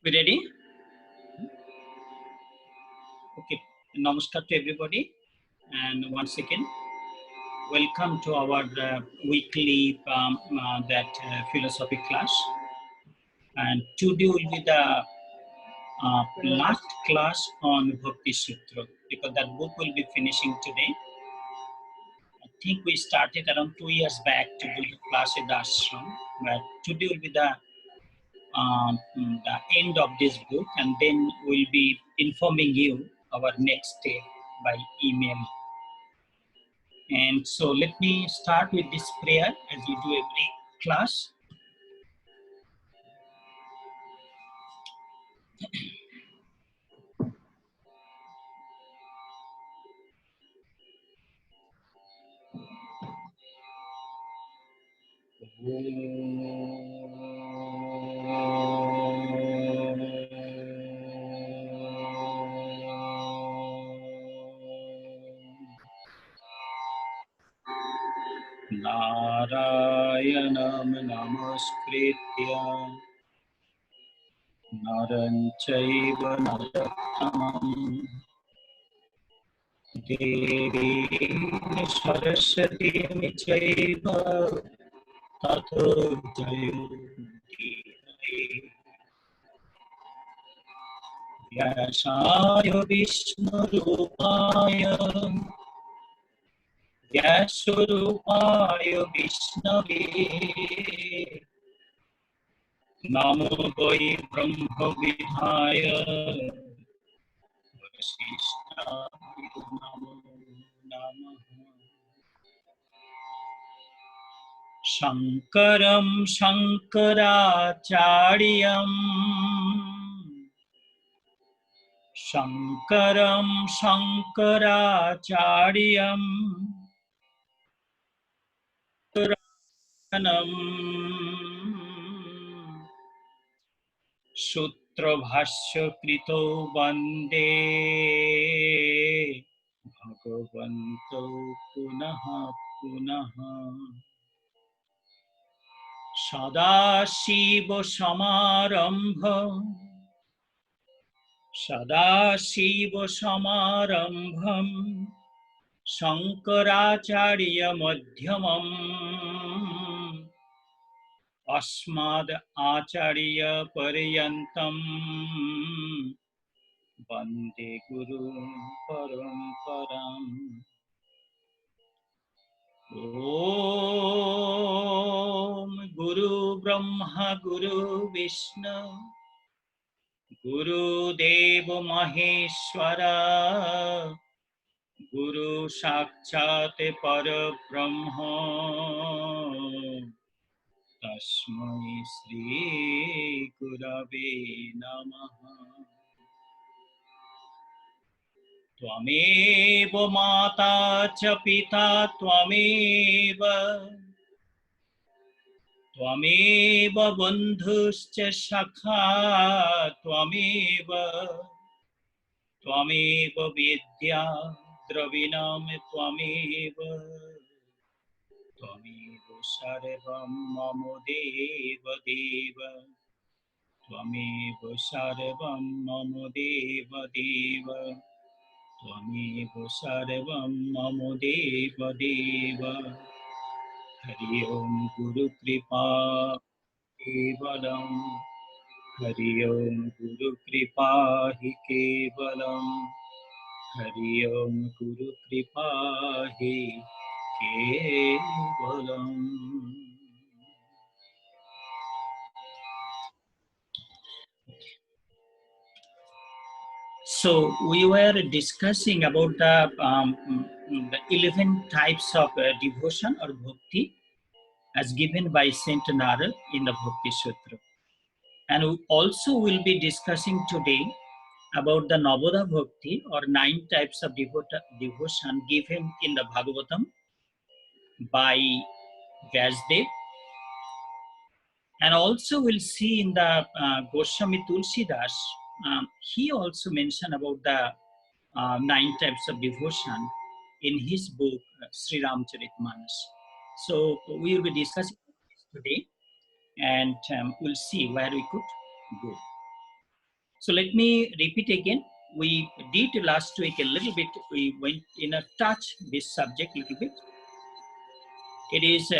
We ready? Okay. Namaskar to everybody, and once again, welcome to our weekly philosophy class. And today will be the last class on Bhakti Sutra because that book will be finishing today. I think we started around 2 years back to do the class at the ashram, but today will be the end of this book, and then we'll be informing you our next step by email. And so let me start with this prayer as we do every class. Narayanam namaskritya naram chaiva narottamam devim saraswatim chaiva tato jayoti vyasaya vishnurupaya Vyasarupaya Vishnave Namo Vai Brahma Vidhaya Vasishtaya Namo Namaha Shankaram Shankaracharyam Shankaram Shankaracharyam Sutra Bhashya Krito Vande Bhagavanto Punaha Punaha Sadashiva Samarambha Sadashiva Samarambham Shankaracharya Madhyamam Asmad Acharya Paryantam Vande Guru Paramparam Om Guru Brahma Guru Vishnu Guru Deva Maheshwara Guru Sakshat Parabrahma Tasmai Shri Gurave Namaha Tvameva Mata Cha Pita Tvameva Bandhuscha Shakha Tvameva Vidya Dravinam Tvameva Tvameva Sarvam Mamo Deva Deva Tvameva Sarvam Mamo Deva Deva Tvameva Sarvam Mamo Deva Deva Hari Om Guru Kripa Kevalam Hari Om Guru Kripa Hi Kevalam Hari Om Guru Kripa Hi Kevalam. So we were discussing about the 11 types of devotion or bhakti as given by Saint Narad in the Bhakti Sutra. And we also will be discussing today about the Navoda Bhakti or 9 types of devotion given in the Bhagavatam by Vyasdev. And also we'll see in the Goswami Tulsidas, he also mentioned about the 9 types of devotion in his book, Sri Ramcharitmanas. So we will be discussing this today, and we'll see where we could go. So let me repeat again. We did last week a little bit. We went in a touch this subject a little bit. It is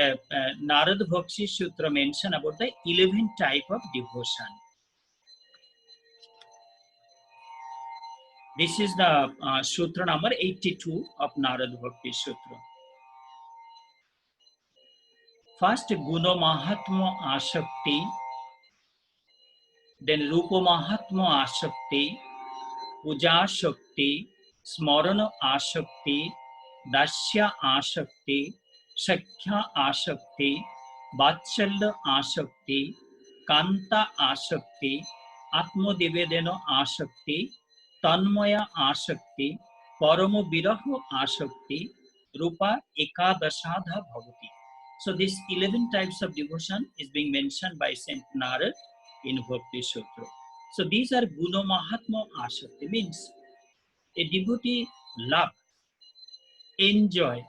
Narad Bhakti Sutra mention about the 11 type of devotion. This is the Sutra number 82 of Narad Bhakti Sutra. First, Guna Mahatma Ashakti, then Rupa Mahatma Ashakti, Puja Shakti, Smarana Ashakti, Dasya Ashakti, Shakhya Ashakti, Vatsalya Ashakti, Kanta Ashakti, Atmadivedana Ashakti, Tanmaya Ashakti, Paramo Viraho Ashakti, Rupa Ekadasadha Bhavati. So these 11 types of devotion is being mentioned by Saint Narad in Bhakti Sutra. So these are Guna Mahatma Ashakti, means a devotee love, enjoy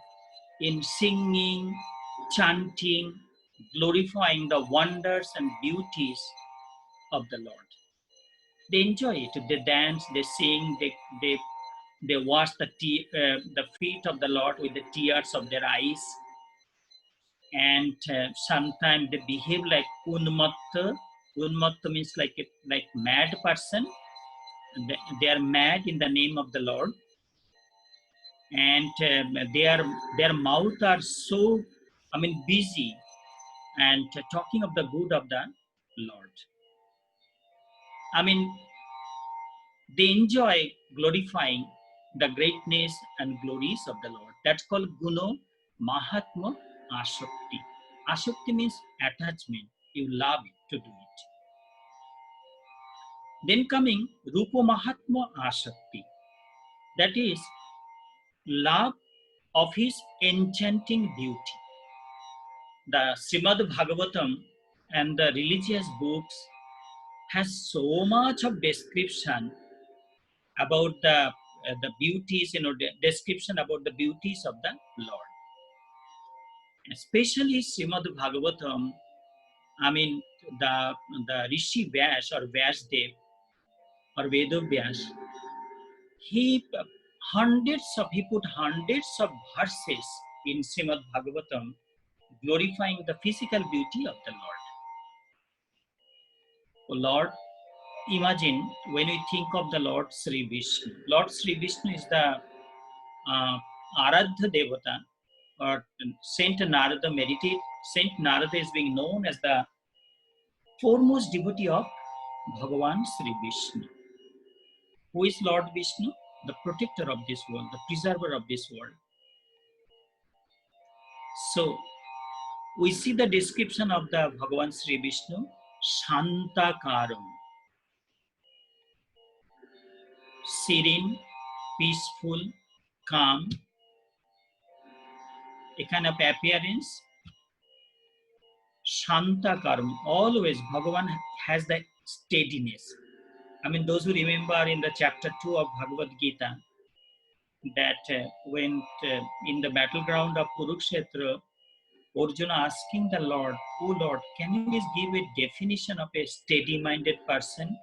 in singing, chanting, glorifying the wonders and beauties of the Lord. They enjoy it. They dance, they sing, they wash the feet of the Lord with the tears of their eyes. And sometimes they behave like unmatta. Unmatta means like mad person. They are mad in the name of the Lord. And their mouth are so, busy and talking of the good of the Lord. They enjoy glorifying the greatness and glories of the Lord. That's called Guna Mahatma Ashakti. Ashakti means attachment. You love it to do it. Then coming Rupa Mahatma Ashakti. That is love of his enchanting beauty. The Srimad Bhagavatam and the religious books has so much of description about the beauties, the description about the beauties of the Lord. Especially Srimad Bhagavatam, the Rishi Vyas or Vyasdev or Vedavyas, he put hundreds of verses in Srimad Bhagavatam glorifying the physical beauty of the Lord. Oh Lord, imagine when we think of the Lord Sri Vishnu. Lord Sri Vishnu is the Aradha Devata, or Saint Narada meditate. Saint Narada is being known as the foremost devotee of Bhagavan Sri Vishnu. Who is Lord Vishnu? The protector of this world, the preserver of this world. So we see the description of the Bhagavan Sri Vishnu, Shantakaram, serene, peaceful, calm, a kind of appearance. Shantakaram, always Bhagavan has the steadiness. Those who remember in the chapter 2 of Bhagavad Gita, that when in the battleground of Kurukshetra, Arjuna asking the Lord, "Oh Lord, can you please give a definition of a steady-minded person?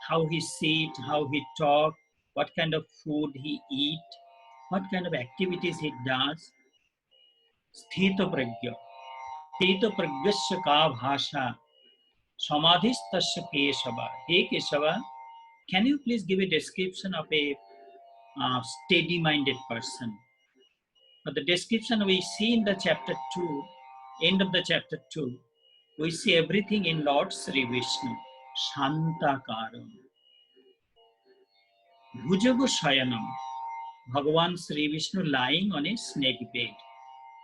How he sit, how he talk, what kind of food he eat, what kind of activities he does?" Sthita pragya, sthita pragyasya ka bhasha, samadhistasya Keshava. Hey Keshava, can you please give a description of a steady-minded person? But the description we see in the chapter 2, end of the chapter 2, we see everything in Lord Sri Vishnu. Shantakaram. Bhujago Shayanam. Bhagavan Sri Vishnu lying on a snake bed.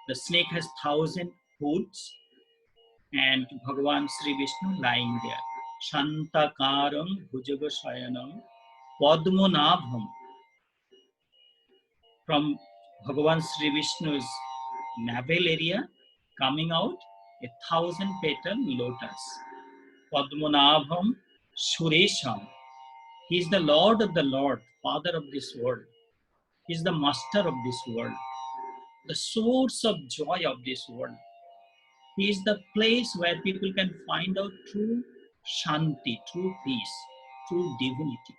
The snake has 1,000 hoods and Bhagavan Sri Vishnu lying there. Shantakaram Bhujago Shayanam. Padmanabham. From Bhagavan Sri Vishnu's navel area coming out a 1,000-petal lotus. Padmanabham Suresham. He is the Lord of the Lord, Father of this world. He is the Master of this world, the source of joy of this world. He is the place where people can find out true Shanti, true peace. true divinity.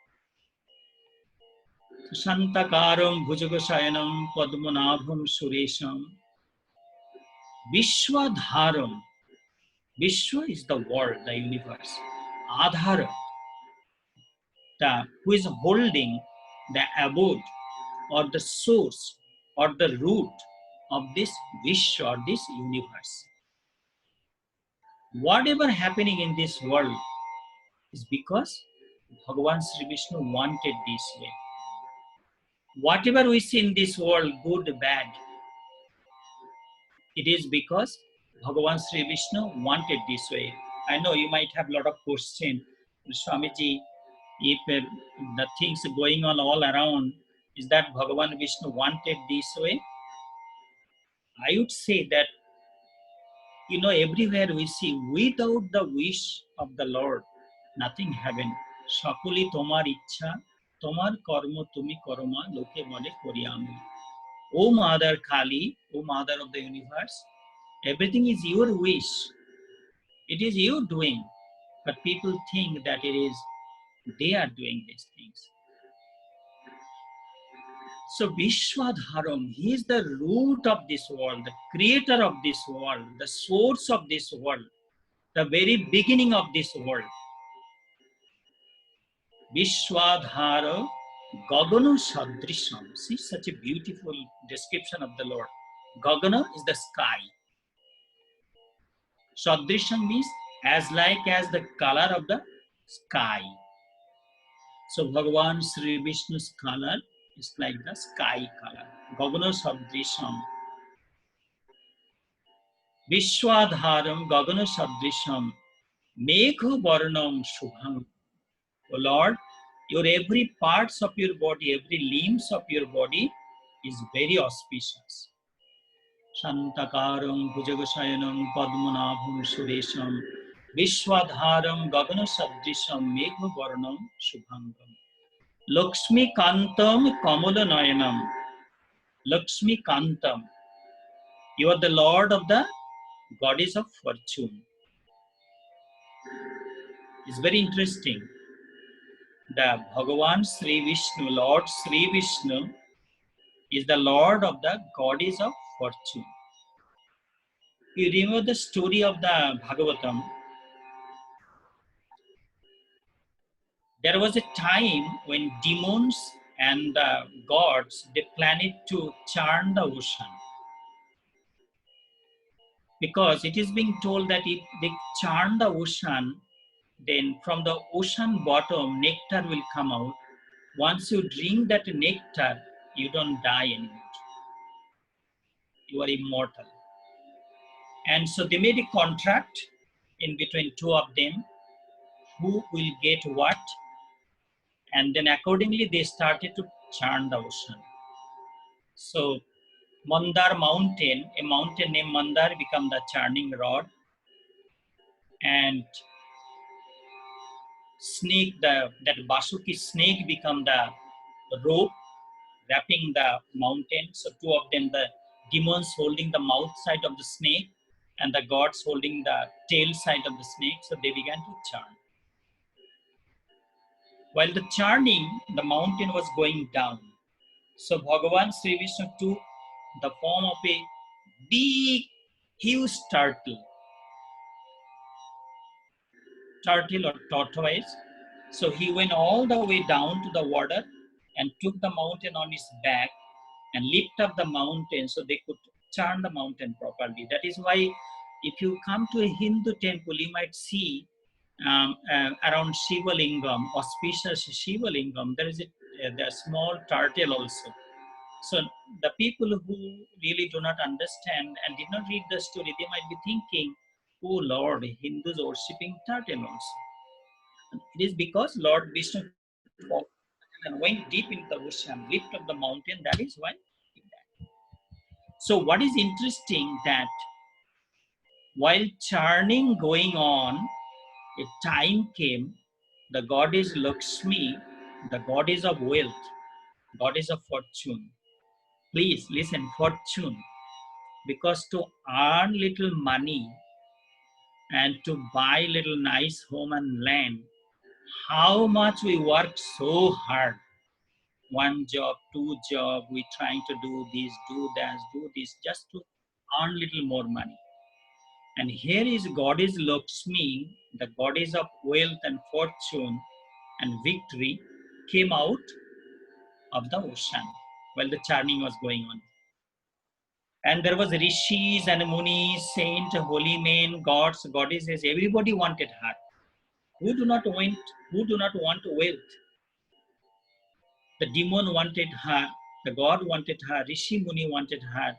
Shantakaram Bhujagosayanam Padmanabham Suresham Vishwadharam. Vishwa is the world, the universe. Adhara, who is holding the abode or the source or the root of this Vishwa or this universe. Whatever happening in this world is because Bhagavan Sri Vishnu wanted this way. Whatever we see in this world, good, bad, it is because Bhagavan Sri Vishnu wanted this way. I know you might have a lot of questions, Swamiji, if the things going on all around, is that Bhagavan Vishnu wanted this way? I would say that, everywhere we see, without the wish of the Lord, nothing happen. Shakuli tomar ichha, tomar karma tumi karma, loke bole koriyami. O Mother Kali, O Mother of the universe, everything is your wish. It is you doing. But people think that they are doing these things. So Vishwadharam, he is the root of this world, the creator of this world, the source of this world, the very beginning of this world. Vishwadhara Gagana Sadrisham. See, such a beautiful description of the Lord. Gagana is the sky. Sadrisham means as like as the color of the sky. So Bhagavan Sri Vishnu's color is like the sky color. Gagana Sadrisham. Vishwadharam Gagana Sadrisham. Megha Varnam Shubham. O Lord, your every parts of your body, every limbs of your body is very auspicious. Shantakaram Bhujagosayanam Padmanabham Suresham Vishwadharam Gagana Sadrisham Megha Varnam Shubhangam. Lakshmi Kantam Kamala Nayanam. Lakshmi Kantam. You are the Lord of the goddess of fortune. It's very interesting. The Bhagavan Sri Vishnu, Lord Sri Vishnu, is the Lord of the goddess of fortune. You remember the story of the Bhagavatam. There was a time when demons and the gods, they planned to churn the ocean. Because it is being told that if they churn the ocean, then from the ocean bottom, nectar will come out. Once you drink that nectar, you don't die anymore. You are immortal. And so they made a contract in between two of them, who will get what, and then accordingly they started to churn the ocean. So Mandar mountain, a mountain named Mandar, became the churning rod, and snake, that Basuki snake become the rope wrapping the mountain. So two of them, the demons holding the mouth side of the snake and the gods holding the tail side of the snake. So they began to churn. While the churning, the mountain was going down. So Bhagavan Sri Vishnu took the form of a big, huge turtle or tortoise. So he went all the way down to the water and took the mountain on his back and lift up the mountain so they could churn the mountain properly. That is why if you come to a Hindu temple, you might see around Shiva Lingam, auspicious Shiva Lingam, there is a small turtle also. So the people who really do not understand and did not read the story, they might be thinking, oh Lord, Hindus worshipping turtle also. It is because Lord Vishnu went deep into the ocean, lift up the mountain, that is why. So what is interesting that while churning going on, a time came, the goddess Lakshmi, the goddess of wealth, goddess of fortune. Please listen, fortune. Because to earn little money and to buy little nice home and land, how much we worked so hard. One job, two job, we trying to do this, do that, do this, just to earn little more money. And here is Goddess Lakshmi, the goddess of wealth and fortune and victory, came out of the ocean while the churning was going on. And there was rishis and munis, saint, holy men, gods, goddesses. Everybody wanted her. Who do not want wealth? The demon wanted her. The god wanted her. Rishi Muni wanted her.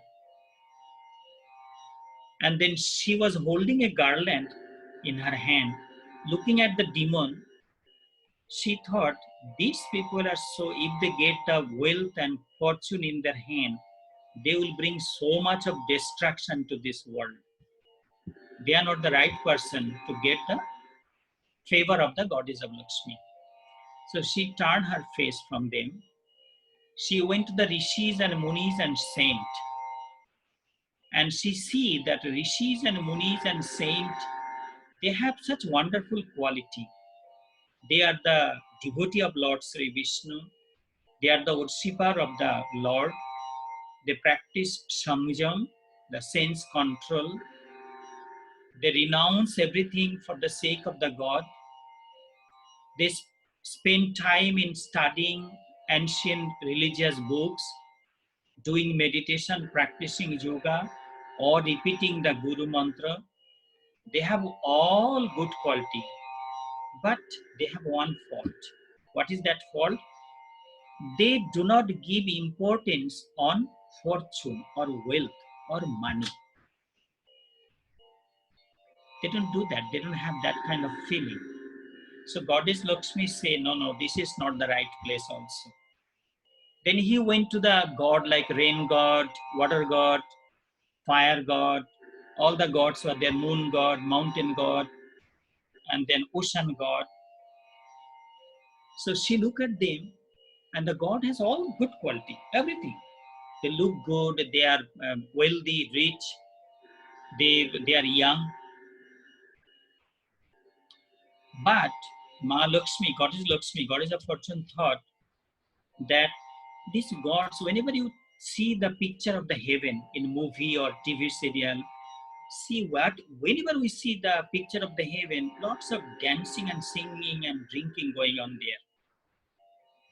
And then she was holding a garland in her hand, looking at the demon. She thought, these people are so, if they get the wealth and fortune in their hand, they will bring so much of destruction to this world. They are not the right person to get the favor of the goddess of Lakshmi. So she turned her face from them. She went to the rishis and munis and saint. And she see that rishis and munis and saint, they have such wonderful quality. They are the devotee of Lord Sri Vishnu. They are the worshipper of the Lord. They practice samyam, the sense control. They renounce everything for the sake of the God. They spend time in studying ancient religious books, doing meditation, practicing yoga, or repeating the Guru mantra. They have all good quality, but they have one fault. What is that fault? They do not give importance on fortune or wealth or money. They don't do that. They don't have that kind of feeling. So Goddess Lakshmi say, no, this is not the right place also. Then he went to the god like rain god, water god, fire god, all the gods were there, moon god, mountain god, and then ocean god. So she looked at them, and the god has all good quality, everything. They look good, they are wealthy, rich, they are young. But Ma Lakshmi, goddess of fortune, thought that these gods, whenever you see the picture of the heaven in movie or TV serial, see what, whenever we see the picture of the heaven, lots of dancing and singing and drinking going on there.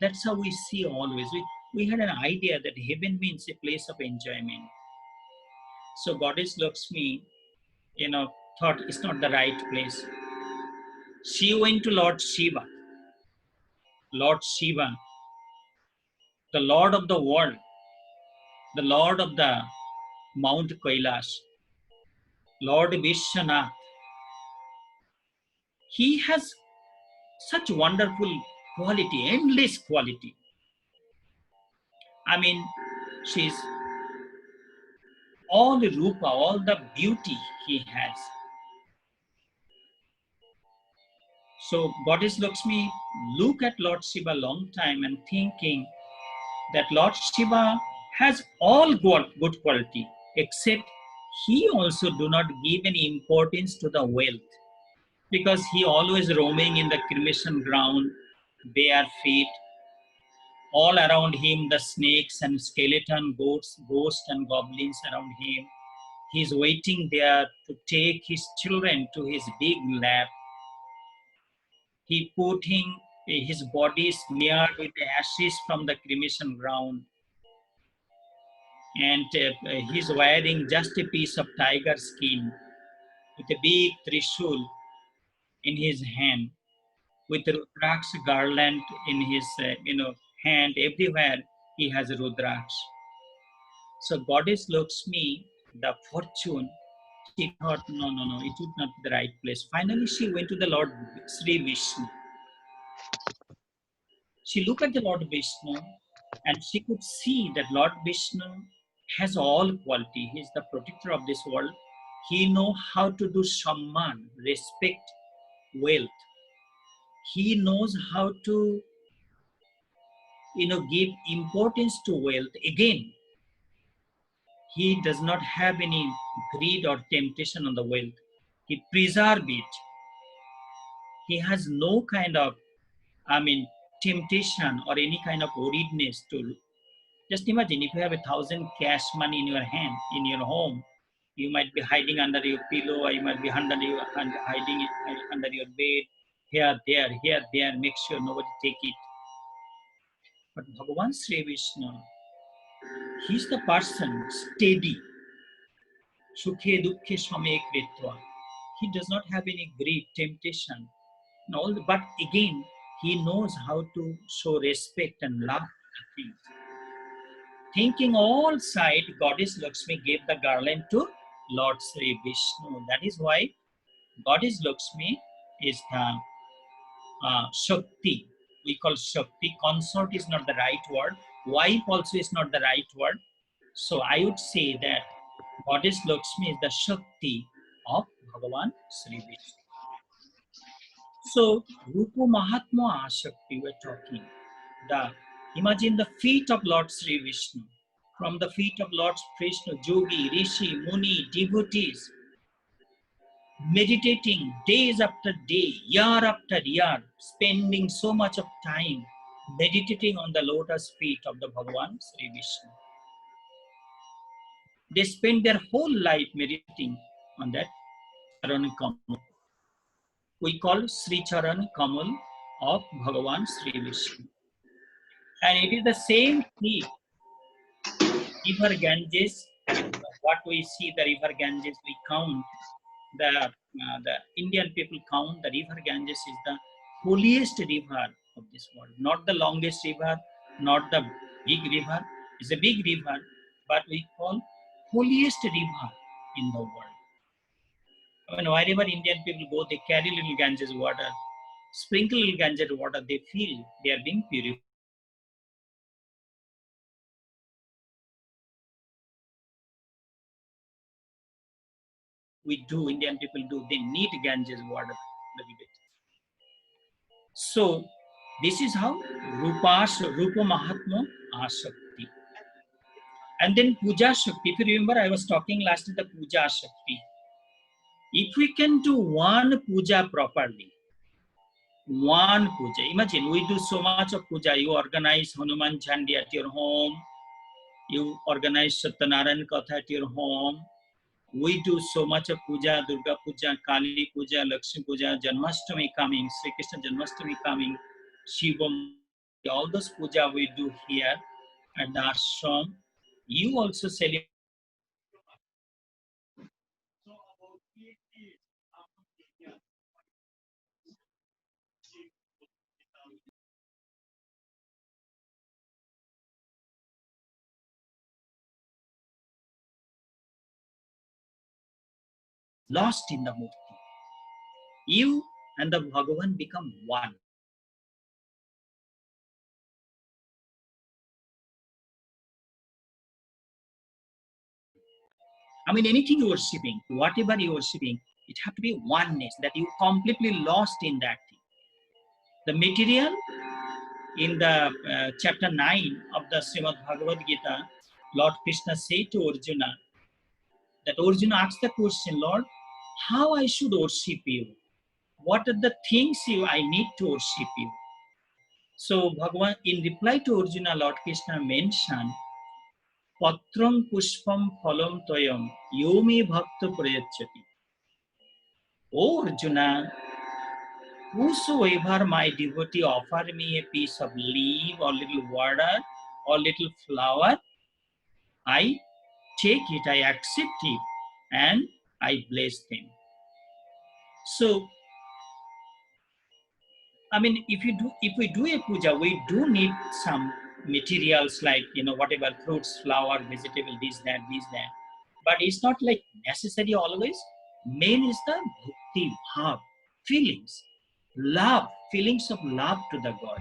That's how we see always. We had an idea that heaven means a place of enjoyment. So Goddess Lakshmi, thought it's not the right place. She went to Lord Shiva, the Lord of the world, the Lord of the Mount Kailash, Lord Vishwanath. He has such wonderful quality, endless quality. I mean, she's all the rupa, all the beauty he has. So Goddess Lakshmi look at Lord Shiva long time and thinking that Lord Shiva has all good quality, except he also do not give any importance to the wealth, because he always roaming in the cremation ground, bare feet, all around him the snakes and skeleton, ghosts and goblins around him. He's waiting there to take his children to his big lap. He putting his body smeared with the ashes from the cremation ground, and he's wearing just a piece of tiger skin with a big trishul in his hand, with Rudraksh garland in his hand. Everywhere he has Rudraksh. So Goddess Lakshmi, the fortune, she thought, no, it would not be the right place. Finally, she went to the Lord Sri Vishnu. She looked at the Lord Vishnu, and she could see that Lord Vishnu has all quality. He is the protector of this world. He knows how to do samman, respect wealth. He knows how to give importance to wealth. Again, he does not have any greed or temptation on the wealth. He preserves it. He has no kind of I mean, temptation or any kind of worriedness to just imagine if you have 1,000 cash money in your hand, in your home, you might be hiding under your pillow, or you might be hiding it under your bed, here, there, make sure nobody take it. But Bhagavan Sri Vishnu, he's the person steady, sukhe dukkhe same kritva. He does not have any greed, temptation. No, but again, he knows how to show respect and love to things. Thinking all side, Goddess Lakshmi gave the garland to Lord Sri Vishnu. That is why Goddess Lakshmi is the Shakti. We call Shakti. Consort is not the right word. Wife also is not the right word. So I would say that Goddess Lakshmi is the Shakti of Bhagavan Sri Vishnu. So Rupa Mahatma Ashakti we're talking. Imagine the feet of Lord Sri Vishnu. From the feet of Lord Krishna, Yogi, Rishi, Muni, devotees, meditating days after day, year after year, spending so much of time meditating on the lotus feet of the Bhagavan Sri Vishnu. They spend their whole life meditating on that Charan Kamal. We call Sri Charan Kamal of Bhagavan Sri Vishnu. And it is the same feet, river Ganges. What we see, the river Ganges, we count the Indian people count the river Ganges is the holiest river of this world. Not the longest river, not the big river. It's a big river, but we call holiest river in the world. I mean, wherever Indian people go, they carry little Ganges water, sprinkle little Ganges water. They feel they are being purified. We do, Indian people do. They need Ganges water a little bit. So this is how Rupa Mahatma Ashakti. And then Puja Shakti. If you remember, I was talking last in the Puja Shakti. If we can do one puja properly, one puja. Imagine we do so much of puja. You organize Hanuman Chandi at your home. You organize Satyanarayan Katha at your home. We do so much of puja, Durga Puja, Kali Puja, Lakshmi Puja, Janmashtami coming, Sri Krishna Janmashtami coming, Shivam, all those puja we do here at the ashram. You also celebrate. Lost in the murti. You and the Bhagavan become one. I mean, anything you're worshipping, whatever you're worshipping, it have to be oneness, that you completely lost in that thing. The material in the chapter 9 of the Srimad Bhagavad Gita, Lord Krishna said to Arjuna, that Arjuna asked the question, Lord, how I should worship you? What are the things I need to worship you? So Bhagavan, in reply to Arjuna, Lord Krishna mentioned, Patram pushpam phalam toyam yomi bhakta prayachati. O Arjuna, whosoever my devotee offer me a piece of leaf or little water or little flower, I take it, I accept it, and I bless them. So, I mean, if we do a puja, we do need some materials like whatever fruits, flower, vegetable, this, that. But it's not like necessary always. Main is the bhakti, bhav, feelings, love, feelings of love to the God.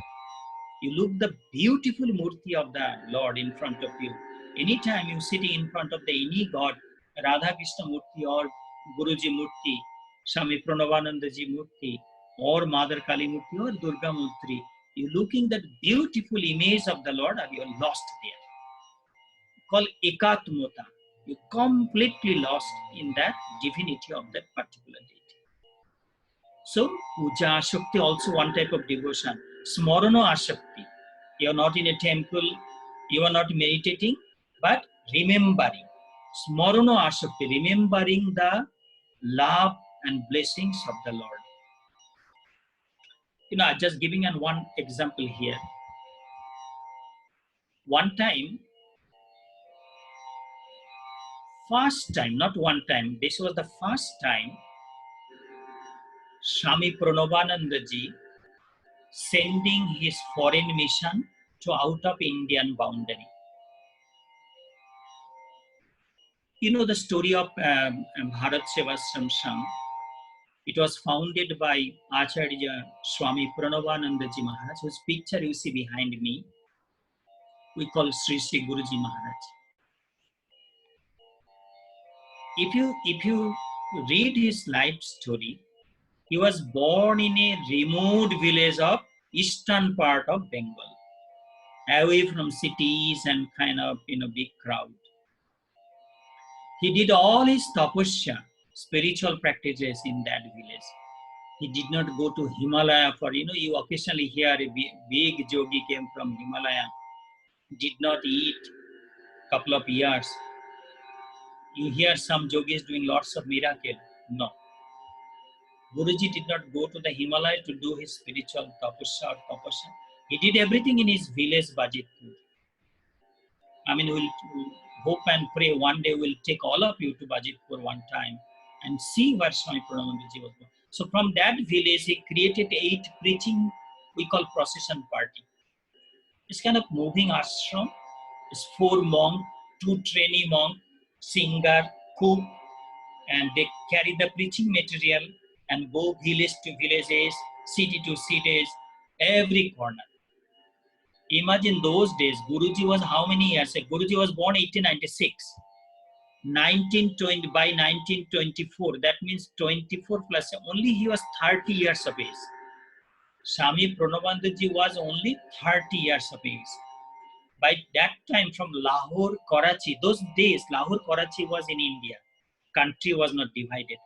You look the beautiful murti of the Lord in front of you. Anytime you sit in front of the any God, Radha Krishna Murti or Guruji Murti, Swami Pranavanandaji Murti, or Mother Kali Murti or Durga Murti, you looking that beautiful image of the Lord, and you're lost there. Called Ekatmata. You completely lost in that divinity of that particular deity. So Puja Ashakti also one type of devotion. Smarano Ashakti. You are not in a temple, you are not meditating, but remembering. Smarano Ashakti, remembering the love and blessings of the Lord. Just giving an one example here. One time, first time, not one time, this was the first time Swami Pranavanandaji sending his foreign mission to out of Indian boundary. You know the story of Bharat Sevashram Sangh. It was founded by Acharya Swami Pranavanandaji Maharaj, whose picture you see behind me. We call Sri Sri Guruji Maharaj. If you read his life story, he was born in a remote village of eastern part of Bengal, away from cities and kind of big crowd. He did all his tapasya, spiritual practices in that village. He did not go to Himalaya for, you occasionally hear a big yogi came from Himalaya, did not eat couple of years. You hear some yogis doing lots of miracle. No. Guruji did not go to the Himalaya to do his spiritual tapasya. He did everything in his village, Bajitpur. I mean, we'll hope and pray one day we'll take all of you to Bajitpur one time and see where Swami Pranavandaji was born. So from that village, he created 8 preaching, we call procession party. It's kind of moving ashram. It's 4 monks, 2 trainee monks, singer, cook, and they carry the preaching material and go village to villages, city to cities, every corner. Imagine those days, Guruji was how many years? Guruji was born 1896. 1920, by 1924, that means 24 plus, only he was 30 years of age. Swami Pranavandaji was only 30 years of age. By that time from Lahore, Karachi, those days, Lahore, Karachi was in India. Country was not divided.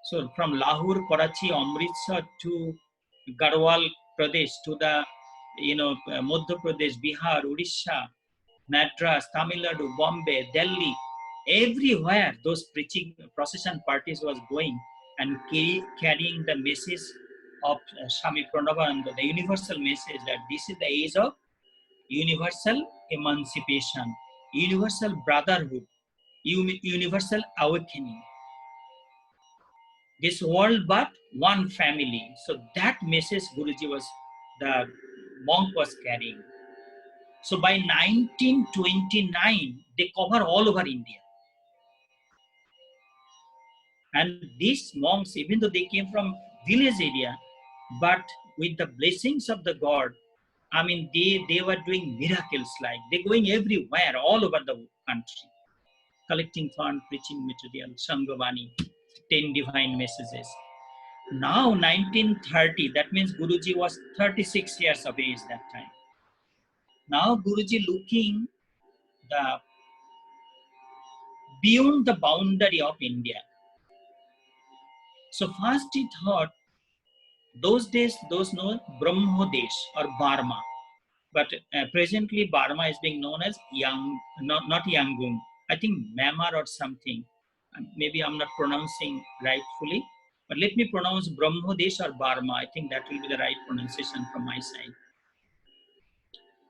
So from Lahore, Karachi, Amritsar to Garhwal Pradesh, to the, Madhya Pradesh, Bihar, Odisha, Madras, Tamil Nadu, Bombay, Delhi, everywhere those preaching procession parties was going and carrying the message of Swami Pranavananda, the universal message that this is the age of universal emancipation, universal brotherhood, universal awakening. This world but one family. So that message Guruji was, the monk was carrying. So by 1929, they cover all over India. And these monks, even though they came from village area, but with the blessings of the God, I mean, they were doing miracles, like they're going everywhere, all over the country, collecting fund, preaching material, Sanghavani, 10 divine messages. Now, 1930, that means Guruji was 36 years of age that time. Now, Guruji looking the beyond the boundary of India. So first he thought, those days, those known Brahmodesh or Burma. But presently Burma is being known as not Yangon. I think Myanmar or something. Maybe I'm not pronouncing rightfully. But let me pronounce Brahmodesh or Burma. I think that will be the right pronunciation from my side.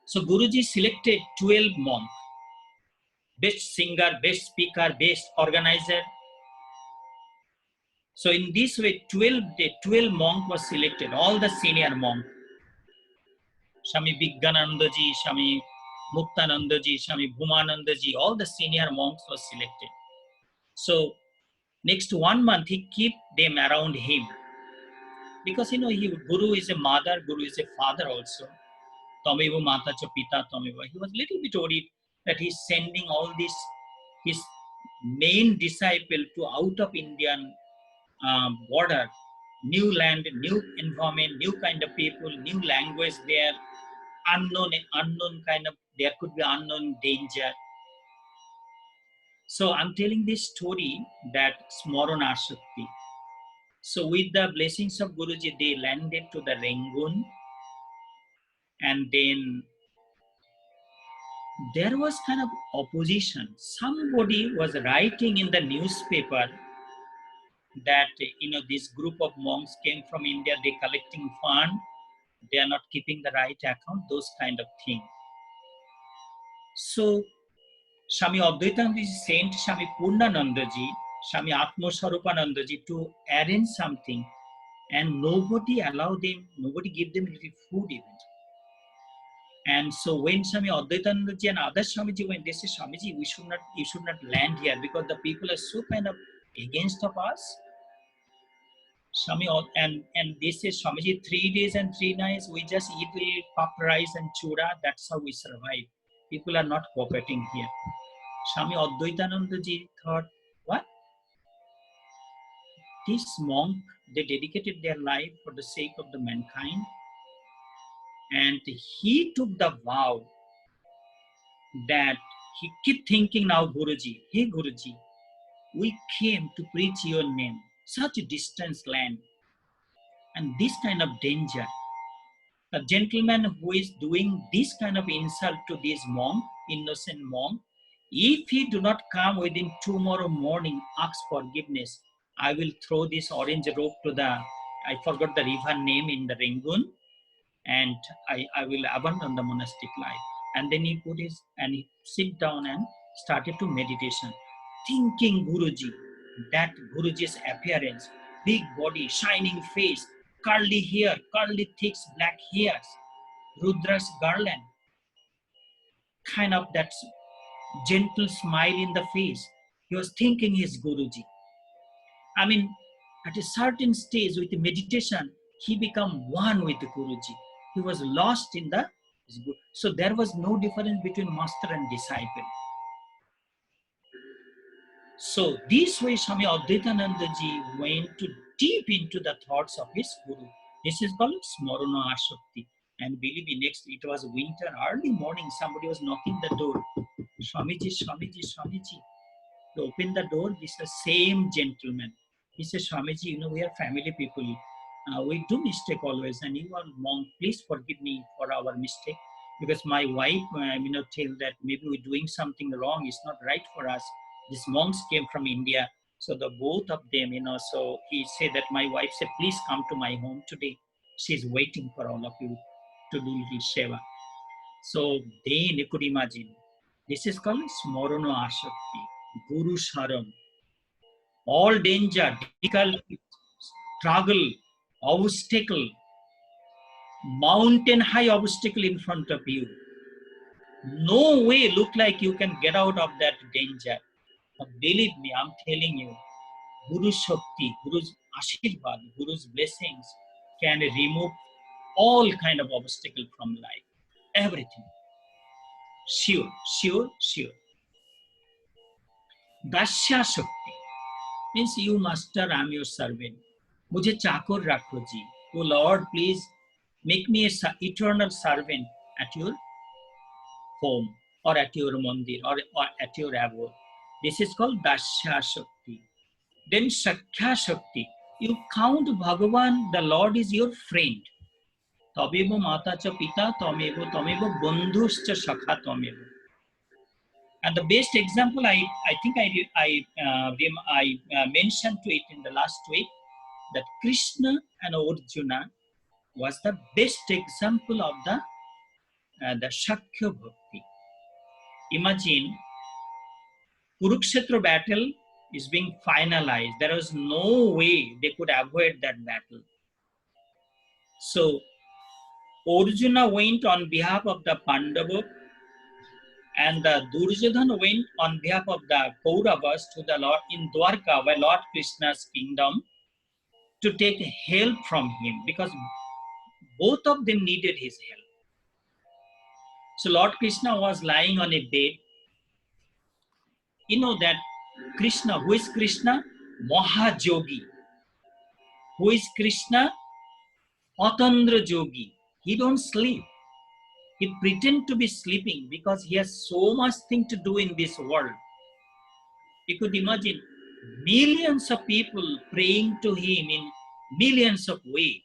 So Guruji selected 12 monks. Best singer, best speaker, best organizer. So in this way, 12 monks was selected, all the senior monks. Swami Vigyanandaji, Swami Muktanandaji, Swami Bhumanandaji, all the senior monks were selected. So next 1 month, he keep them around him. Because, Guru is a mother, Guru is a father also. Tameva Mata cha Pita Tameva. He was little bit worried that he's sending all this, his main disciple to out of Indian border, new land, new environment, new kind of people, new language there, unknown kind of, there could be unknown danger. So I'm telling this story that Smarana Shakti. So with the blessings of Guruji, they landed to the Rangoon, and then there was kind of opposition. Somebody was writing in the newspaper that, this group of monks came from India, they collecting fund, they are not keeping the right account, those kind of thing. So Swami Advaitanandaji sent Swami Purnanandaji, Swami Atma Swarupanandaji to arrange something, and nobody allowed them, nobody gave them any food even. And so when Swami Advaitanandaji and other Swamiji went, they said, Swamiji, you should not land here because the people are so kind of against of us. And they say, Swamiji, 3 days and 3 nights, we just eat little puff rice and chura, that's how we survive. People are not cooperating here. Swami Advaitanandaji thought, what? This monk, they dedicated their life for the sake of the mankind. And he took the vow that he keep thinking now, Guruji, hey Guruji, we came to preach your name, such a distant land, and this kind of danger. A gentleman who is doing this kind of insult to this monk, innocent monk, if he do not come within tomorrow morning, ask forgiveness, I will throw this orange rope to the, I forgot the river name in the Rangoon, and I will abandon the monastic life. And then he sit down and started to meditation, thinking Guruji, that Guruji's appearance, big body, shining face, curly hair, curly thick black hairs, Rudra's garland, kind of that gentle smile in the face. He was thinking his Guruji. I mean, at a certain stage with meditation, he became one with the Guruji. He was lost in the, so there was no difference between master and disciple. So this way Swami Advaitanandaji went to deep into the thoughts of his Guru. This is called Smarana Asakti. And believe me, next, it was winter, early morning, somebody was knocking the door. Swamiji, Swamiji, Swamiji. He opened the door, this is the same gentleman. He says, Swamiji, we are family people. We do mistake always, and you are monk, please forgive me for our mistake. Because my wife, tell that maybe we're doing something wrong, it's not right for us. These monks came from India, so the both of them, so he said that my wife said, please come to my home today. She's waiting for all of you to do little seva. So then you could imagine, this is called Smarana Asakti, Guru Sharan. All danger, difficulty, struggle, obstacle, mountain high obstacle in front of you. No way look like you can get out of that danger. But believe me, I'm telling you, Guru's Shakti, Guru's Ashirvad, Guru's blessings can remove all kind of obstacle from life. Everything. Sure, sure, sure. Dasya Shakti means you master, I'm your servant. Mujhe chakor rakho ji. Oh Lord, please make me an eternal servant at your home or at your mandir or at your abode. This is called Dasya Shakti. Then Sakhya Shakti. You count Bhagavan, the Lord is your friend. Tamevo mata cha pita, tamevo bandhuscha sakha tamevo. And the best example, I think I mentioned to it in the last week, that Krishna and Arjuna was the best example of the Shakhya Bhakti. Imagine, Kurukshetra battle is being finalized. There was no way they could avoid that battle. So Arjuna went on behalf of the Pandava, and the Duryodhana went on behalf of the Kauravas to the Lord in Dwarka, where Lord Krishna's kingdom, to take help from him, because both of them needed his help. So Lord Krishna was lying on a bed. You know that Krishna, who is Krishna? Mahajogi. Who is Krishna? Atandra Jogi. He don't sleep. He pretend to be sleeping because he has so much thing to do in this world. You could imagine, millions of people praying to him in millions of ways.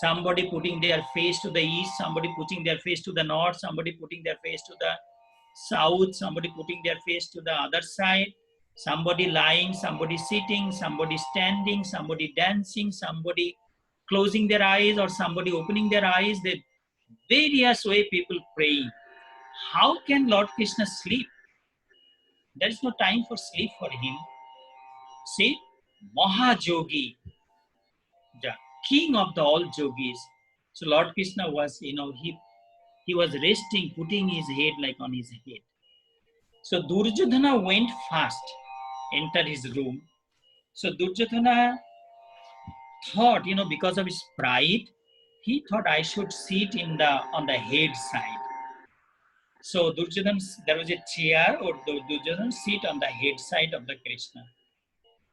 Somebody putting their face to the east, somebody putting their face to the north, somebody putting their face to the south, somebody putting their face to the other side, somebody lying, somebody sitting, somebody standing, somebody dancing, somebody closing their eyes or somebody opening their eyes. The various way people praying. How can Lord Krishna sleep? There is no time for sleep for him. See, Mahajogi, the king of the all yogis. So Lord Krishna was, he was resting, putting his head like on his head. So Duryodhana went fast, entered his room. So Duryodhana thought, because of his pride, he thought I should sit on the head side. So Duryodhana, there was a chair, or Duryodhana sit on the head side of the Krishna.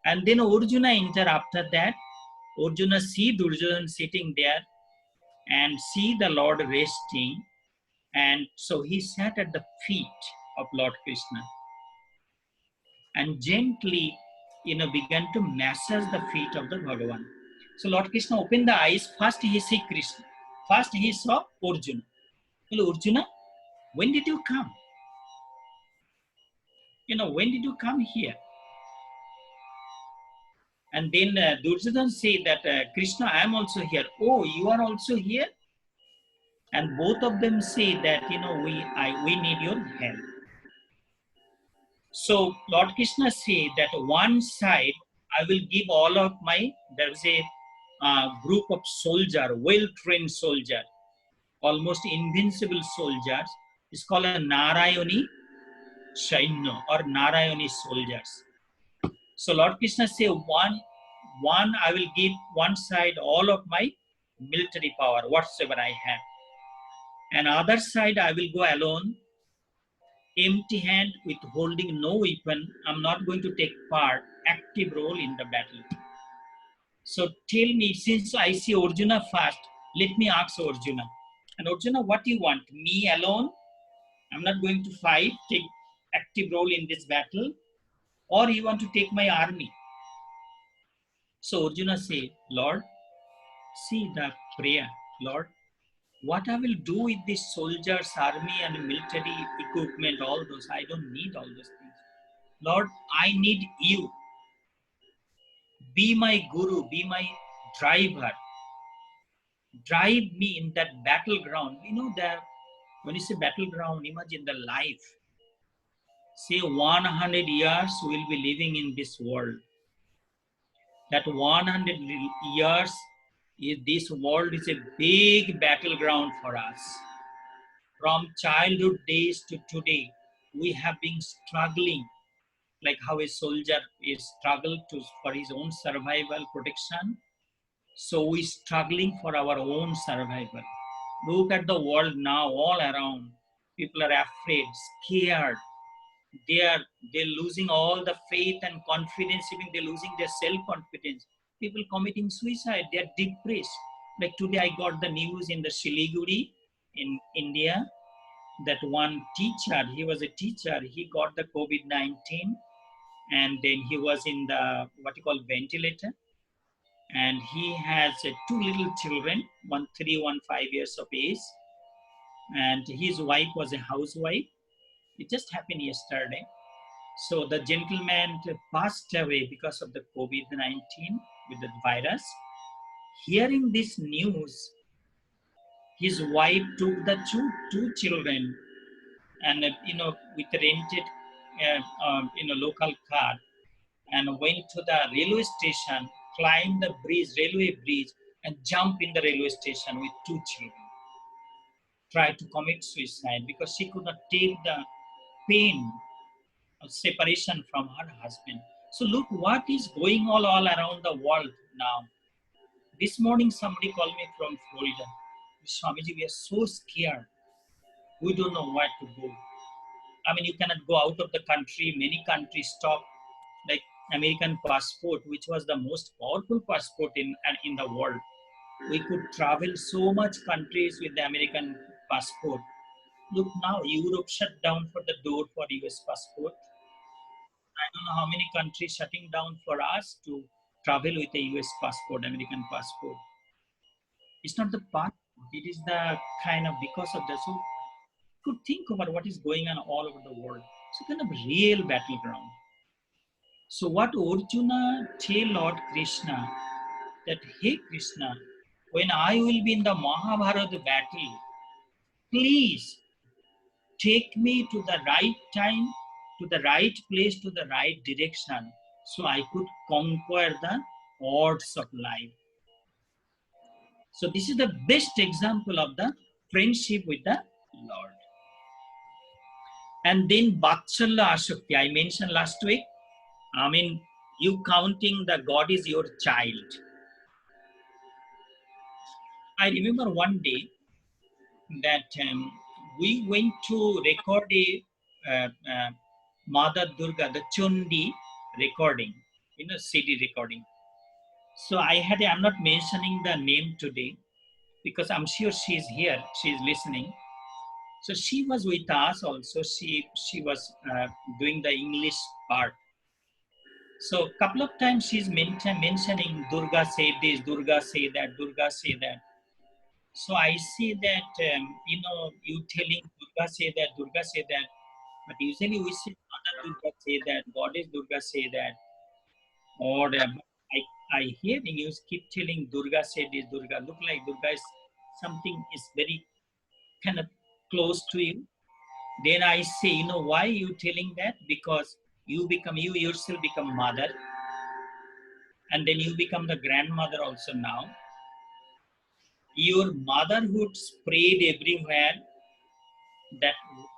And then Arjuna enter after that. Arjuna see Duryodhana sitting there and see the Lord resting. And so he sat at the feet of Lord Krishna and gently, began to massage the feet of the Bhagavan. So Lord Krishna opened the eyes. First he see Krishna. First he saw Arjuna. Hello, Arjuna, when did you come? When did you come here? And then Duryodhana say that, Krishna, I am also here. Oh, you are also here? And both of them say that, we need your help. So Lord Krishna say that one side, I will give all of there's a group of soldier, well-trained soldier, almost invincible soldiers. It's called a Narayani Shaino or Narayani soldiers. So Lord Krishna say one I will give one side all of my military power, whatsoever I have. And other side I will go alone, empty hand with holding no weapon. I'm not going to take active role in the battle. So tell me, since I see Arjuna first, let me ask Arjuna. And Arjuna, what do you want? Me alone? I'm not going to fight, take active role in this battle, or you want to take my army? So Arjuna said, Lord, see the prayer, Lord, what I will do with this soldiers, army and military equipment, all those, I don't need all those things. Lord, I need you. Be my guru, be my driver. Drive me in that battleground. That when you say battleground, imagine the life. Say 100 years we'll be living in this world. That 100 years, this world is a big battleground for us. From childhood days to today, we have been struggling, like how a soldier is struggled for his own survival protection. So we're struggling for our own survival. Look at the world now, all around. People are afraid, scared. They're losing all the faith and confidence, even they're losing their self-confidence. People committing suicide, they're depressed. Like today I got the news in the Siliguri in India that one teacher, he was a teacher, he got the COVID-19 and then he was in the what you call ventilator, and he has two little children, 3, 1, 5 years of age, and his wife was a housewife. It just happened yesterday. So the gentleman passed away because of the COVID-19 with the virus. Hearing this news, his wife took the two children and with rented local car and went to the railway station, climbed the railway bridge, and jumped in the railway station with two children. Tried to commit suicide because she could not take the pain of separation from her husband. So look what is going all around the world now. This morning somebody called me from Florida. Swamiji, we are so scared. We don't know where to go. I mean, you cannot go out of the country. Many countries stop, like American passport, which was the most powerful passport in the world. We could travel so much countries with the American passport. Look now, Europe shut down for the door for US passport. I don't know how many countries shutting down for us to travel with a US passport, American passport. It's not the passport, it is the kind of because of that. So could think about what is going on all over the world. So kind of real battleground. So what Arjuna tell Lord Krishna that, hey Krishna, when I will be in the Mahabharata battle, please take me to the right time, to the right place, to the right direction, so I could conquer the odds of life. So this is the best example of the friendship with the Lord. And then Vatsalya Asakti, I mentioned last week. I mean, you counting the God is your child. I remember one day that we went to record a Mother Durga, the Chundi recording, CD recording. So I'm not mentioning the name today because I'm sure she's here, she's listening. So she was with us also. She was doing the English part. So a couple of times she's mentioning Durga say this, Durga say that, Durga say that. So I see that, you telling Durga say that, Durga say that. But usually we see Mother Durga say that, Goddess Durga say that. Or I hear you keep telling Durga say this, Durga. Look like Durga is something is very kind of close to you. Then I say, why you telling that? Because you yourself become mother. And then you become the grandmother also now. Your motherhood spread everywhere, that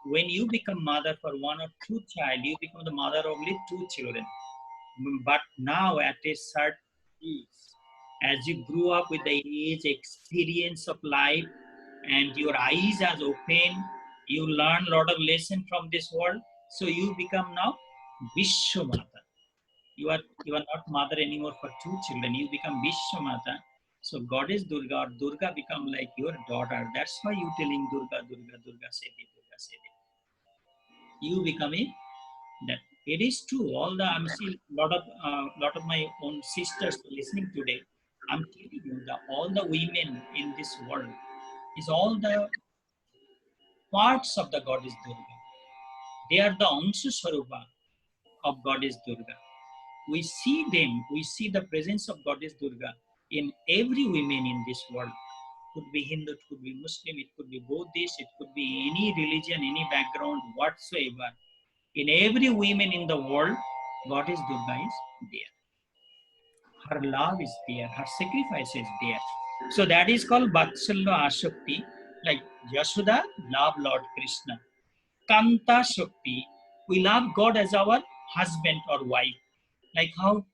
when you become mother for one or two child, you become the mother of only two children. But now at a certain age, as you grew up with the age, experience of life, and your eyes are open, you learn a lot of lesson from this world. So you become now Vishwamata. You are not mother anymore for two children. You become Vishwamata. So Goddess Durga or Durga become like your daughter. That's why you telling Durga, Durga, Durga Seti, Durga Seti. You become that. It is true. All the I'm seeing lot of my own sisters listening today. I'm telling you that all the women in this world is all the parts of the Goddess Durga. They are the Anshu Swarupa of Goddess Durga. We see them, we see the presence of Goddess Durga in every woman in this world. It could be Hindu, it could be Muslim, it could be Buddhist, it could be any religion, any background whatsoever. In every woman in the world, Goddess Durga is there. Her love is there, her sacrifice is there. So that is called Vatsalya Asakti, like Yashoda love Lord Krishna. Kanta Shakti, we love God as our husband or wife. Like how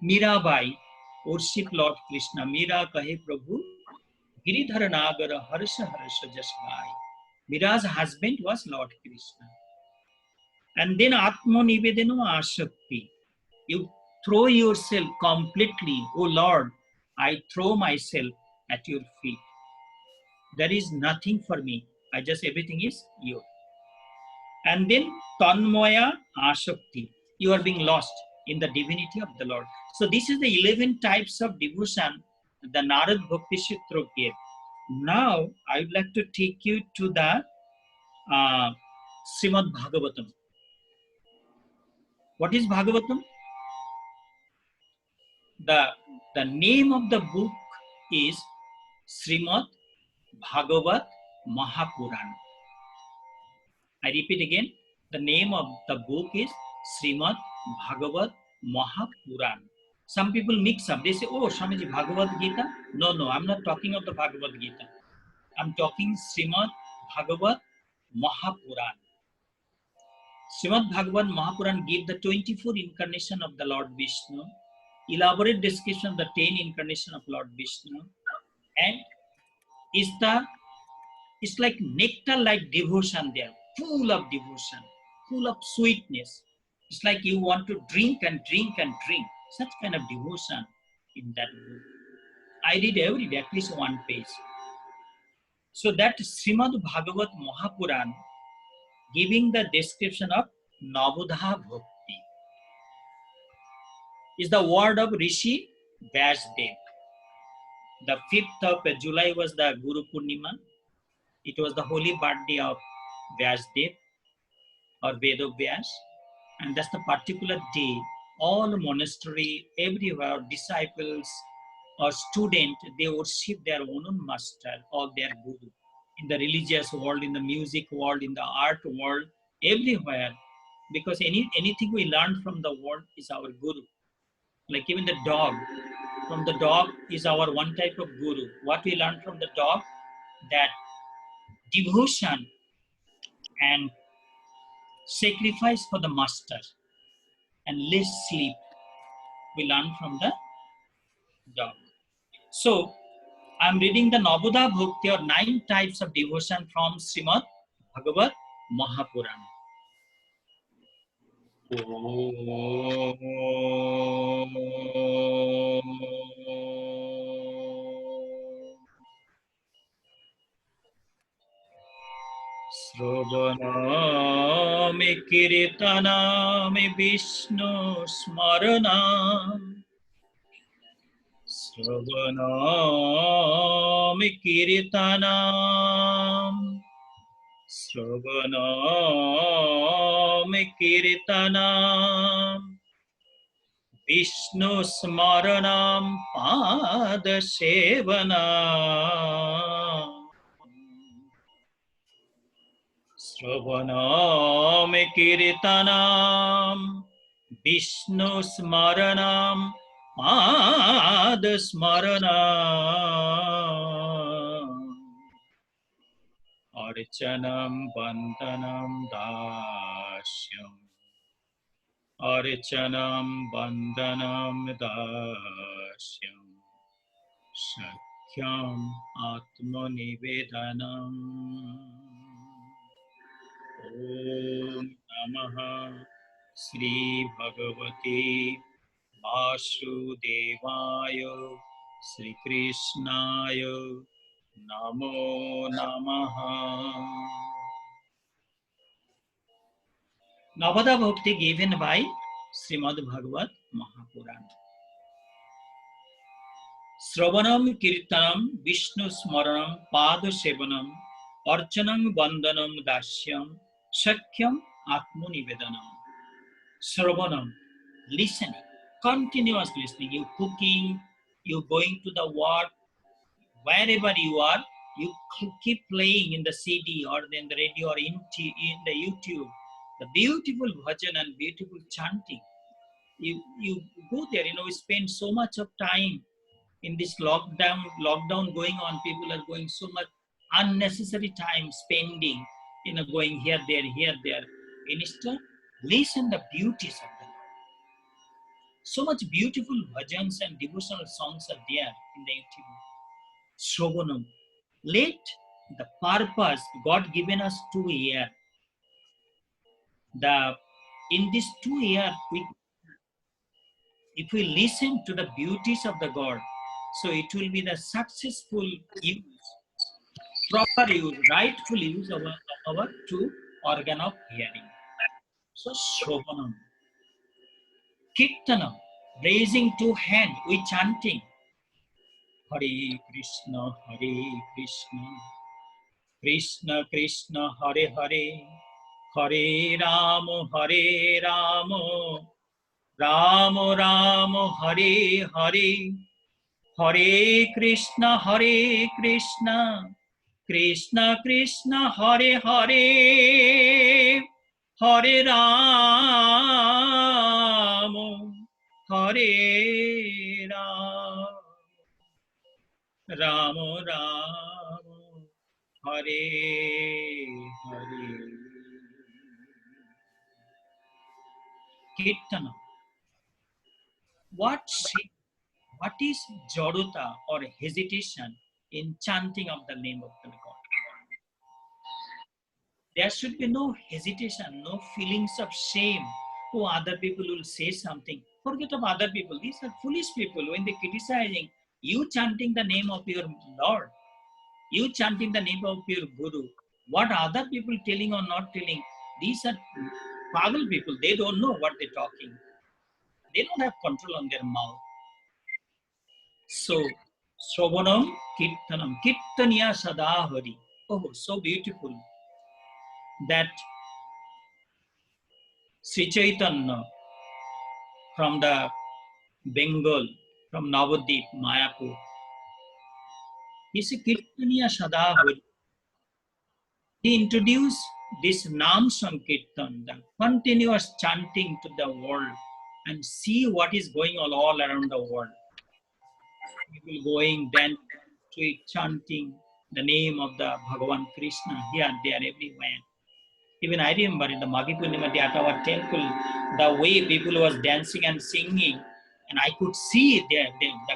Mirabai worship Lord Krishna. Mira kahe Prabhu, Giridhara Nagara Harsha Harsha Jasgai. Mira's husband was Lord Krishna. And then Atma Nivedano Ashakti. You throw yourself completely. Oh Lord, I throw myself at your feet. There is nothing for me. Everything is you. And then Tanmaya Ashakti. You are being lost in the divinity of the Lord. So this is the 11 types of devotion the Narad Bhakti Sutra gave. Now I would like to take you to the Srimad Bhagavatam. What is Bhagavatam? The name of the book is Srimad Bhagavat Mahapuran. I repeat again, the name of the book is Srimad Bhagavat Mahapuran. Some people mix up. They say, oh, Swamiji, Bhagavad Gita. No, I'm not talking of the Bhagavad Gita. I'm talking Srimad Bhagavat Mahapuran. Srimad Bhagavat Mahapuran gave the 24 incarnation of the Lord Vishnu, elaborate description of the 10 incarnation of Lord Vishnu, and it's like nectar-like devotion there, full of devotion, full of sweetness. It's like you want to drink and drink and drink. Such kind of devotion in that book. I read every day, at least one page. So that Srimad Bhagavat Mahapuran giving the description of Navadha Bhakti. is the word of Rishi Vyasdev. The 5th of July was the Guru Purnima. It was the holy birthday of Vyasdev or Vedavyas, and that's the particular day all monastery, everywhere, disciples or student, they worship their own master or their guru. In the religious world, in the music world, in the art world, everywhere, because anything we learn from the world is our guru. Like even the dog, from the dog is our one type of guru. What we learn from the dog, that devotion and sacrifice for the master and less sleep, we learn from the dog. So I'm reading the Navoda Bhakti, or 9 types of devotion from Srimad Bhagavad Mahapurana. Sravanami Kirtanami Vishnu Smaranam Sravanami Kirtanam Sravanami Kirtanam Vishnu Smaranam Padasevanam Sravanami Kirtanam Vishnu Smaranam Padasmaranam Archanam Vandanam Dashyam Archanam Vandanam Dashyam Shakyam Atmanivedanam Om Namaha Sri Bhagavate Vasudevaya Sri Krishnaya Namo Namaha. Navada Bhakti given by Srimad Bhagavad Mahapurana. Sravanam Kirtanam Vishnu Smaranam Pada Sevanam Archanam Vandanam Dashyam Shakyam Atmanivedanam. Sravanam, listening, continuous listening. You cooking, you going to the work, wherever you are, you keep playing in the CD or in the radio or in the YouTube, the beautiful bhajan and beautiful chanting. You go there, we spend so much of time in this lockdown going on. People are going so much unnecessary time spending, going here, there. Instead, listen the beauties of the Lord. So much beautiful bhajans and devotional songs are there in the YouTube. Shravanam. Let the purpose God given us 2 years. In this 2 years, if we listen to the beauties of the God, so it will be the successful use, proper use, rightful use of our 2 organ of hearing. So Shravanam. Kirtanam, raising 2 hands, we chanting. Hare Krishna, Krishna Krishna, Hare Hare, Hare Rama, Rama Rama, Hare Hare, Hare Krishna, Krishna Krishna, Hare Hare, Hare Rama, Hare Rama, Rama Rama, Hare Hare. Kirtana. What is jadota or hesitation in chanting of the name of the God? There should be no hesitation, no feelings of shame. Oh, other people will say something. Forget of other people. These are foolish people. When they're criticizing, you chanting the name of your Lord, you chanting the name of your Guru, what other people telling or not telling, these are pagal people. They don't know what they're talking. They don't have control on their mouth. So, Shravanam Kirtanam, Kirtaniya Sadahari. Oh, so beautiful that Sri Chaitanya from the Bengal, from Navadip, Mayapur, he said Kirtaniya Sadahari. He introduced this Nam Sankirtan, the continuous chanting to the world, and see what is going on all around the world. People going, dancing, street, chanting the name of the Bhagavan Krishna here, there, everywhere. Even I remember in the Maghi Purnima at our temple, the way people was dancing and singing, and I could see the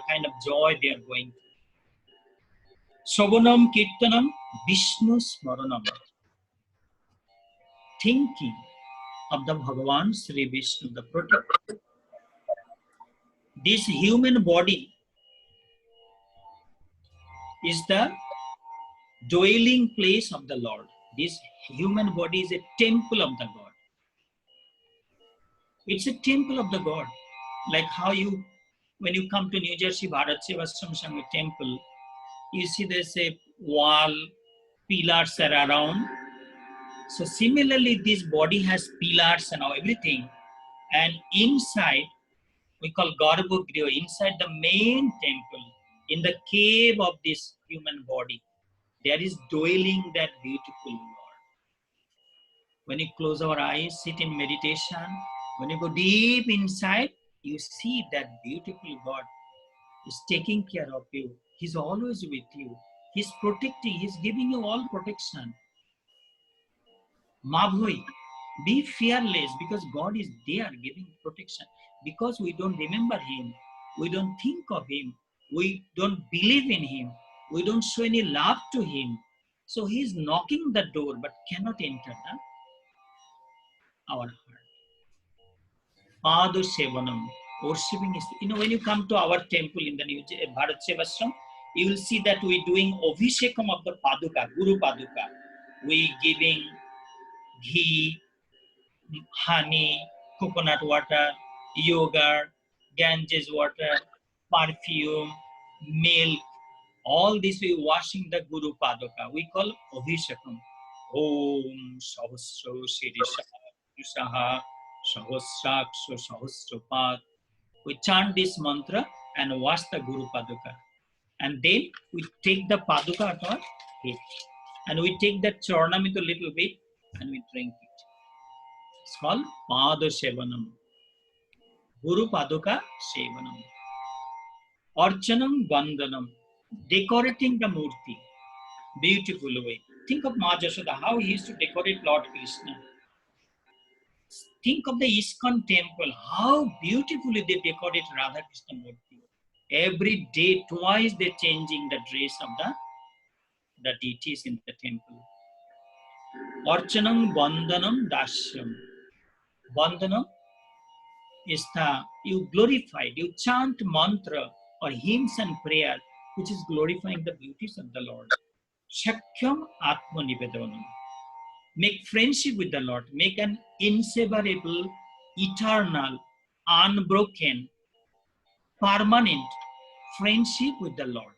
kind of joy they are going through. Shravanam Kirtanam Vishnu Smaranam. Thinking of the Bhagavan Sri Vishnu, the protector. This human body is the dwelling place of the Lord. This human body is a temple of the God. It's a temple of the God. Like how you, when you come to New Jersey Bharat Sevasram Sangha temple, you see there's a wall, pillars are around. So similarly, this body has pillars and everything. And inside, we call Garbhagriha, inside the main temple, in the cave of this human body, there is dwelling that beautiful Lord. When you close our eyes, sit in meditation, when you go deep inside, you see that beautiful God is taking care of you. He's always with you. He's protecting, He's giving you all protection. Mabhui, be fearless because God is there giving protection. Because we don't remember Him, we don't think of Him, we don't believe in Him, we don't show any love to Him. So He's knocking the door but cannot enter our heart. Padu Sevanam, worshiping is, when you come to our temple in the New Bharat Sevasram, you will see that we're doing Abhishekam of the Paduka, Guru Paduka. We giving ghee, honey, coconut water, yogurt, Ganges water, perfume, milk, all this we washing the Guru Paduka. We call Abhishekam. Om Sahasra Sirisha Sahasraksha Sahasrapad. We chant this mantra and wash the Guru Paduka. And then we take the Paduka at our head. And we take that Charnamita a little bit and we drink it. It's called Pada Sevanam. Guru Paduka Sevanam. Archanam Vandanam. Decorating the Murti. Beautiful way. Think of Ma Jashoda, how he used to decorate Lord Krishna. Think of the ISKCON temple, how beautifully they decorate Radha Krishna Murti. Every day, twice they're changing the dress of the deities in the temple. Archanam Vandanam Dashyam. Vandanam is you glorified, you chant mantra or hymns and prayer, which is glorifying the beauties of the Lord. Shakyam Atma Nivedanam. Make friendship with the Lord. Make an inseparable, eternal, unbroken, permanent friendship with the Lord.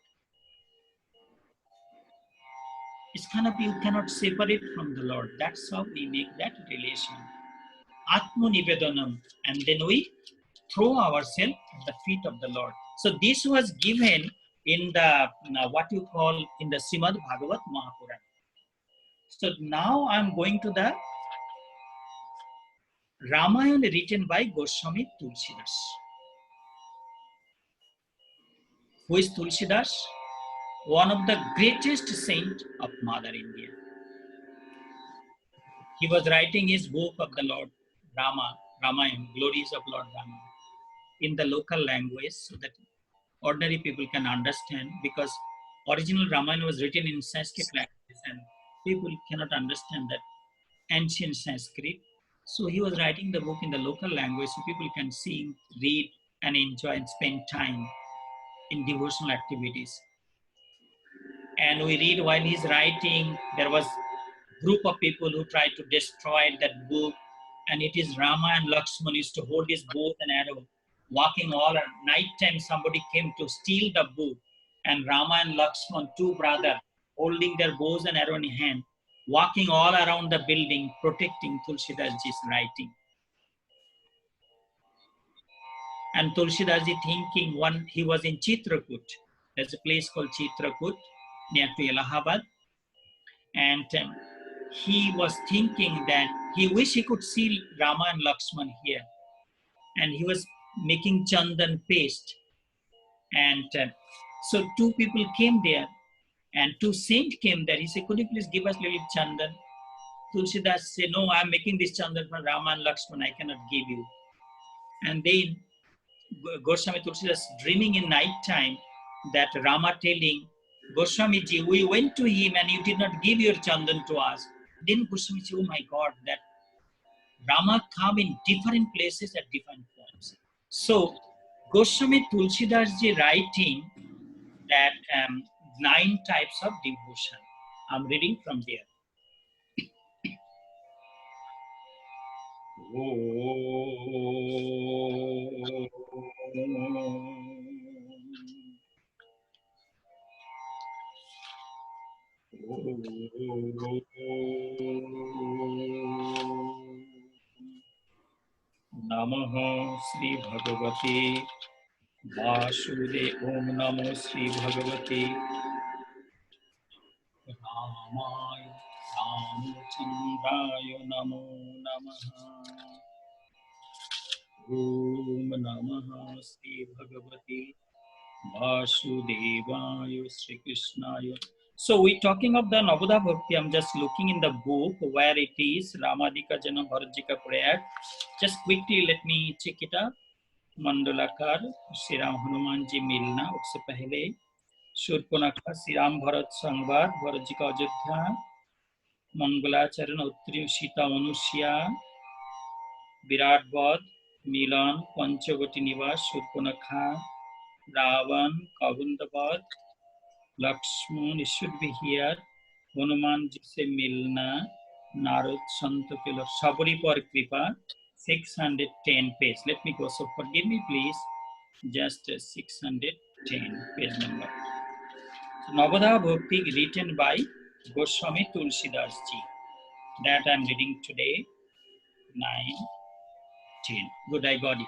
It's kind of, you cannot separate from the Lord. That's how we make that relation. Atma Nivedanam. And then we throw ourselves at the feet of the Lord. So this was given in the, what you call, in the Srimad Bhagavat Mahapurana. So now I'm going to the Ramayana written by Goswami Tulsidas. Who is Tulsidas? One of the greatest saints of Mother India. He was writing his book of the Lord Ramayana, glories of Lord Rama, in the local language so that ordinary people can understand, because original Ramayana was written in Sanskrit language and people cannot understand that ancient Sanskrit. So he was writing the book in the local language so people can sing, read, and enjoy and spend time in devotional activities. And we read while he's writing, there was a group of people who tried to destroy that book. And it is Rama and Lakshmana used to hold his bow and arrow walking all at night time. Somebody came to steal the book, and Rama and Lakshman, two brothers, holding their bows and arrow in hand, walking all around the building, protecting Tulsidas Ji's writing. And Tulsidas Ji thinking, one, he was in Chitrakoot. There's a place called Chitrakoot near to Allahabad. And he was thinking that he wished he could see Rama and Lakshman here. And he was making chandan paste. And so two people came there, and two saints came there. He said, could you please give us a little chandan? Tulsidas said, no, I'm making this chandan for Rama and Lakshman. I cannot give you. And then Goswami Tulsidas dreaming in night time that Rama telling, Goswami Ji, we went to him and you did not give your chandan to us. Then Goswami Ji, oh my God, that Rama come in different places at different forms. So Goswami Tulsidas Ji writing that 9 types of devotion. I'm reading from there. Namaha Sri Bhagavati Vasudev. Om Namo Sri Bhagavati Ramaya Ramachandraya Namo Namaha. Om Namaha Sri Bhagavati Vasudevaya Sri Krishnaya. So we're talking of the Navadha Bhakti. I'm just looking in the book where it is Ramadika Jana Bharatjika prayer. Just quickly let me check it up. Mandalakar Shri Ram Hanuman Ji Milna उससे पहले शूर्पणखा श्री राम भरत संवाद भरत जी का अयोध्या मंगलाचरण उत्तरी सीता मनुष्या विराट वध मिलन पंचवटी निवास Shurpanakha Ravan कबंधवध Lakshman should be here Hanuman ji से मिलना नारद संत के लोग सबरी पर कृपा 610 page. Let me go. So forgive me, please. Just 610 page number. So, Navadha Bhakti written by Goswami Tulsidas Ji. That I am reading today. 9, 10. Good, I got it.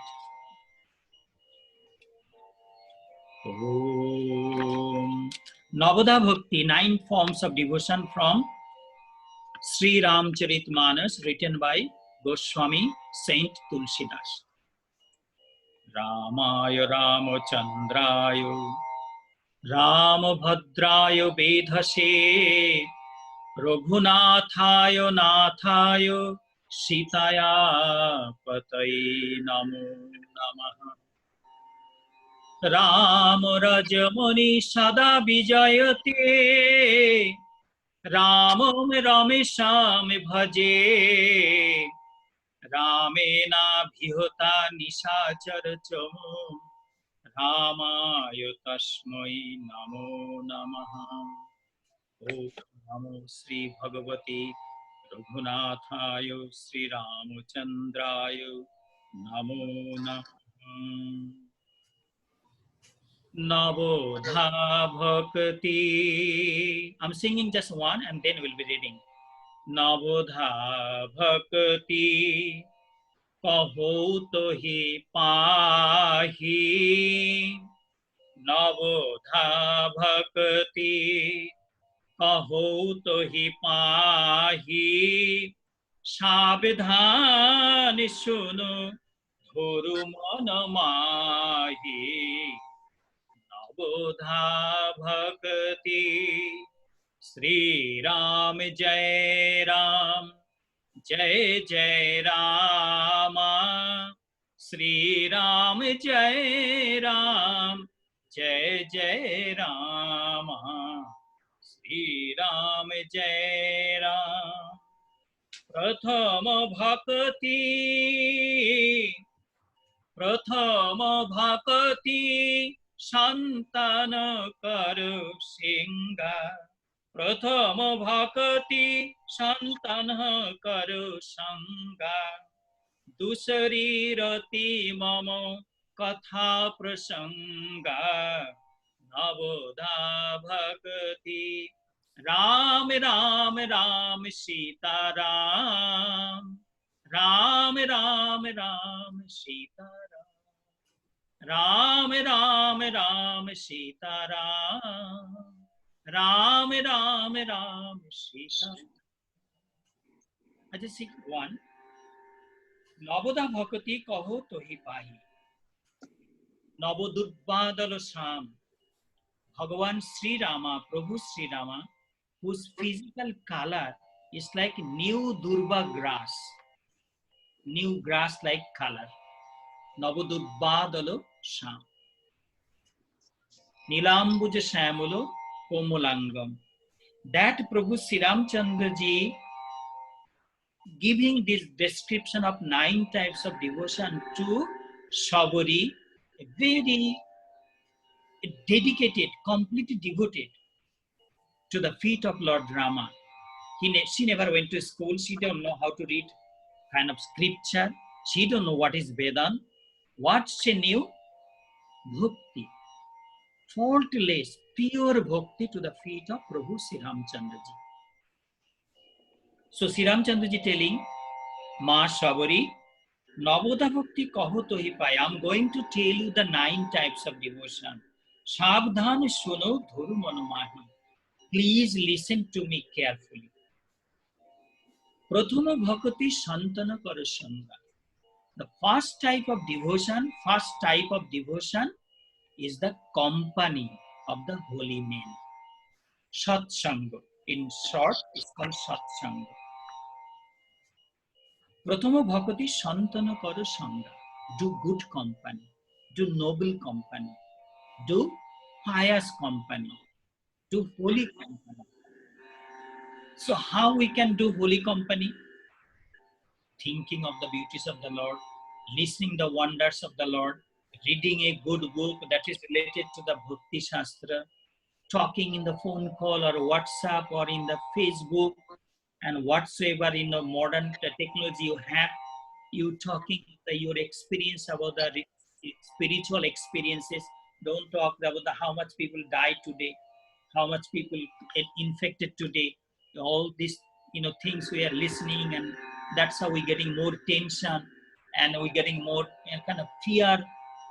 Om. Navadha Bhakti, 9 forms of devotion from Sri Ramcharitmanas, written by Goswami Saint Tulsidas. Ramaya Ramachandraya Ramabhadraya Vedhase Raghunathayo Nathayo Sitaya Patai Namo Namaha. Ram Rajamani Sada Vijayate Ramam Ramesham Bhaje Ramena Bhihota Nishachar Chamo Ramaya Tasmai Namo Namaha. Om Namo Sri Bhagavati Raghunathaya Sri Ramachandraya Namo Namaha. Navadha Bhakti. I'm singing just one and then we'll be reading. Navadha Bhakti Kaho tohi pahi. Navadha Bhakti Kaho tohi pahi. Sabidhan suno dhuru mana mahi. Navadha Bhakti Sri Ram Jai Ram Jai Jai Rama Sri Ram Jai Ram Jai Jai Rama Sri Ram Jai Ram. Prathama Bhakti Santana Karu Singha. Prathama Bhakti Santana Karu Sangha. Dusari Rati Mama कथा प्रसंगा नवोधा भक्ति राम राम राम सीता राम राम राम राम सीता राम राम राम सीता राम राम राम राम सीता। अच्छा, 6-1 नवोदा भक्ति कहो तो ही पाही नवदुर्बादल Shyam Bhagavan Sri Rama, Prabhu Sri Rama, whose physical color is like new durba grass, new grass like color. Navadurbadalo Sham. Nilambuja Shamulo Komulangam. That Prabhu Sri Ramchandra ji giving this description of 9 types of devotion to Sabari, very dedicated, completely devoted to the feet of Lord Rama. She never went to school. She don't know how to read kind of scripture. She don't know what is Vedan. What she knew? Bhakti. Faultless, pure bhakti to the feet of Prabhu Sri Ramchandra ji. So Sri Ramchandra ji telling, Ma Sabari, Navoda Bhakti kaho to hi pai. I'm going to tell you the 9 types of devotion. Shabdhan suno dhuru mano mahi. Please listen to me carefully. Prathama bhakti santana karasanga. The first type of devotion is the company of the holy men. Satsanga. In short, it's called Satsanga. Prathama bhakti santana karasanga. Do good company. Do noble company. Do pious company. Do holy company. So how we can do holy company? Thinking of the beauties of the Lord, listening the wonders of the Lord, reading a good book that is related to the Bhakti Shastra, talking in the phone call or WhatsApp or in the Facebook and whatsoever in the modern technology you have, you talking your experience about the spiritual experiences. Don't talk about how much people died today, how much people get infected today. All these things we are listening, and that's how we're getting more tension and we're getting more kind of fear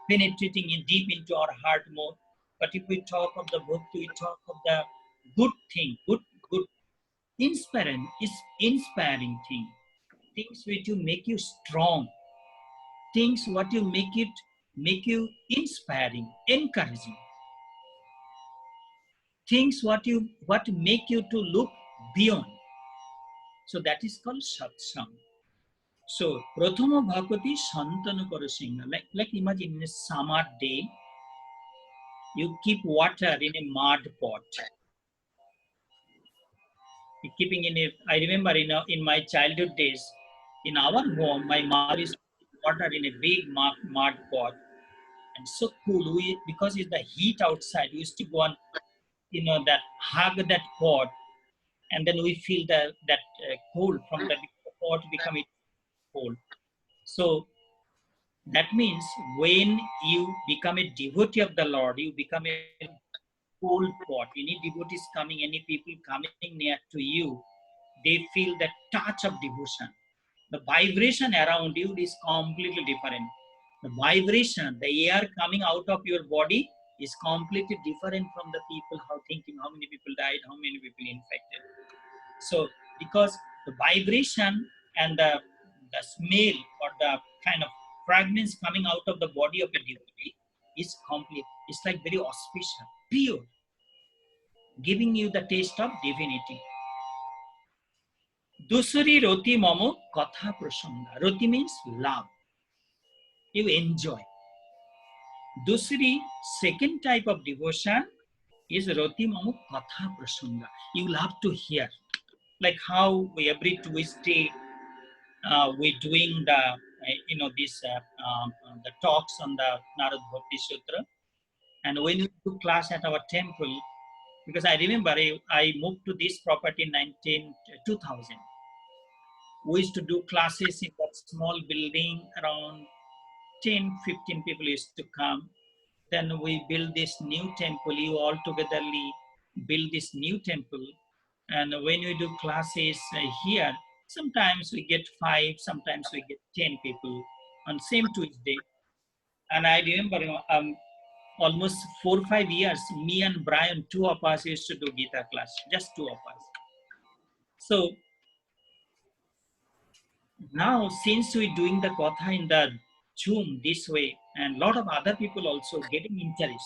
penetrating in deep into our heart more. But if we talk of the book, we talk of the good thing, good inspiring thing, things which you make you strong, things what you make you inspiring, encouraging, things what make you to look beyond. So that is called satsang. So prathama bhakti santana karasinga. Like imagine in a summer day, you keep water in a mud pot. You're keeping in a. I remember in my childhood days, in our home, my mother used to keep water in a big mud pot, and so cool. Because it's the heat outside, we used to go on, that hug that pot, and then we feel that cold from the pot becoming cold. So that means when you become a devotee of the Lord, you become a cold pot. Any devotees coming, any people coming near to you, they feel that touch of devotion. The vibration around you is completely different. The vibration, the air coming out of your body is completely different from the people how thinking how many people died, how many people infected. So because the vibration and the smell or the kind of fragments coming out of the body of a devotee is complete. It's like very auspicious, pure, giving you the taste of divinity. Dusari roti mamo katha prasanga. Roti means love. You enjoy. Dusri, second type of devotion is roti mamo katha prasanga. You love to hear. Like how we every Tuesday we're doing the the talks on the Narad Bhakti Sutra, and when we do class at our temple, because I remember I moved to this property in 2000. We used to do classes in that small building around 10, 15 people used to come. Then we build this new temple. You all togetherly build this new temple. And when we do classes here, sometimes we get 5, sometimes we get 10 people on same Tuesday. And I remember almost 4 or 5 years, me and Brian, two of us used to do Gita class, just two of us. So now, since we're doing the Katha in the Zoom this way, and a lot of other people also getting interest.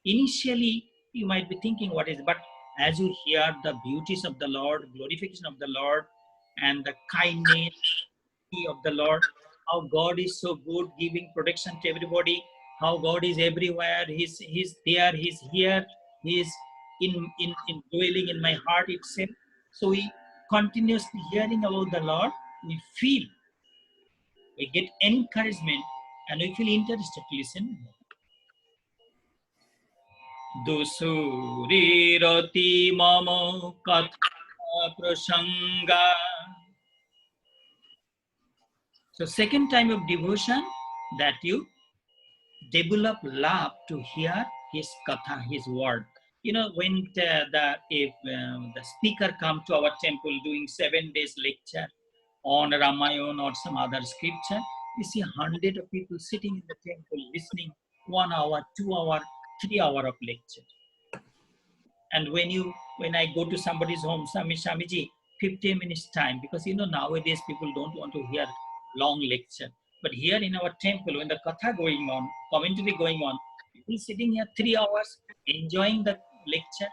Initially, you might be thinking what is, but as you hear the beauties of the Lord, glorification of the Lord, and the kindness of the Lord, how God is so good, giving protection to everybody, how God is everywhere, He's there, He's here, He's in dwelling in my heart itself. So we continuously hearing about the Lord, we feel, we get encouragement, and we feel interested to listen more. Dusuri rati mama katha prasanga. So second time of devotion, that you develop love to hear his katha, his word. You know, when if the speaker come to our temple doing 7 days lecture on Ramayana or some other scripture, you see 100 of people sitting in the temple listening 1 hour, 2 hour, 3 hour of lecture. And when I go to somebody's home, Swamiji, 15 minutes time, because nowadays people don't want to hear long lecture. But here in our temple, when the katha going on, commentary going on, people sitting here 3 hours enjoying the lecture.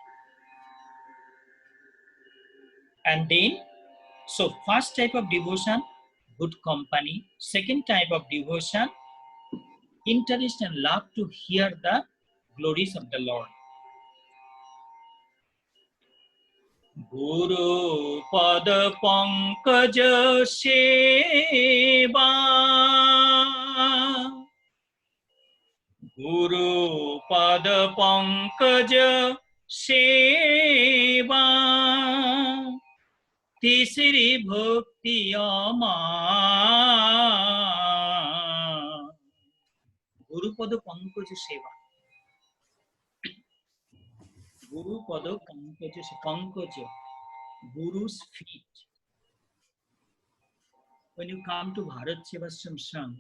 And then, so first type of devotion, good company. Second type of devotion, interest and love to hear the glories of the Lord. Guru Pad Pankaj Seva. Guru Pad Pankaj Seva. Tisri Bhakti Ama. Guru Pad Pankaj Seva. Guru Pad Pankaj, Guru's feet. When you come to Bharat Sevashram Sangh,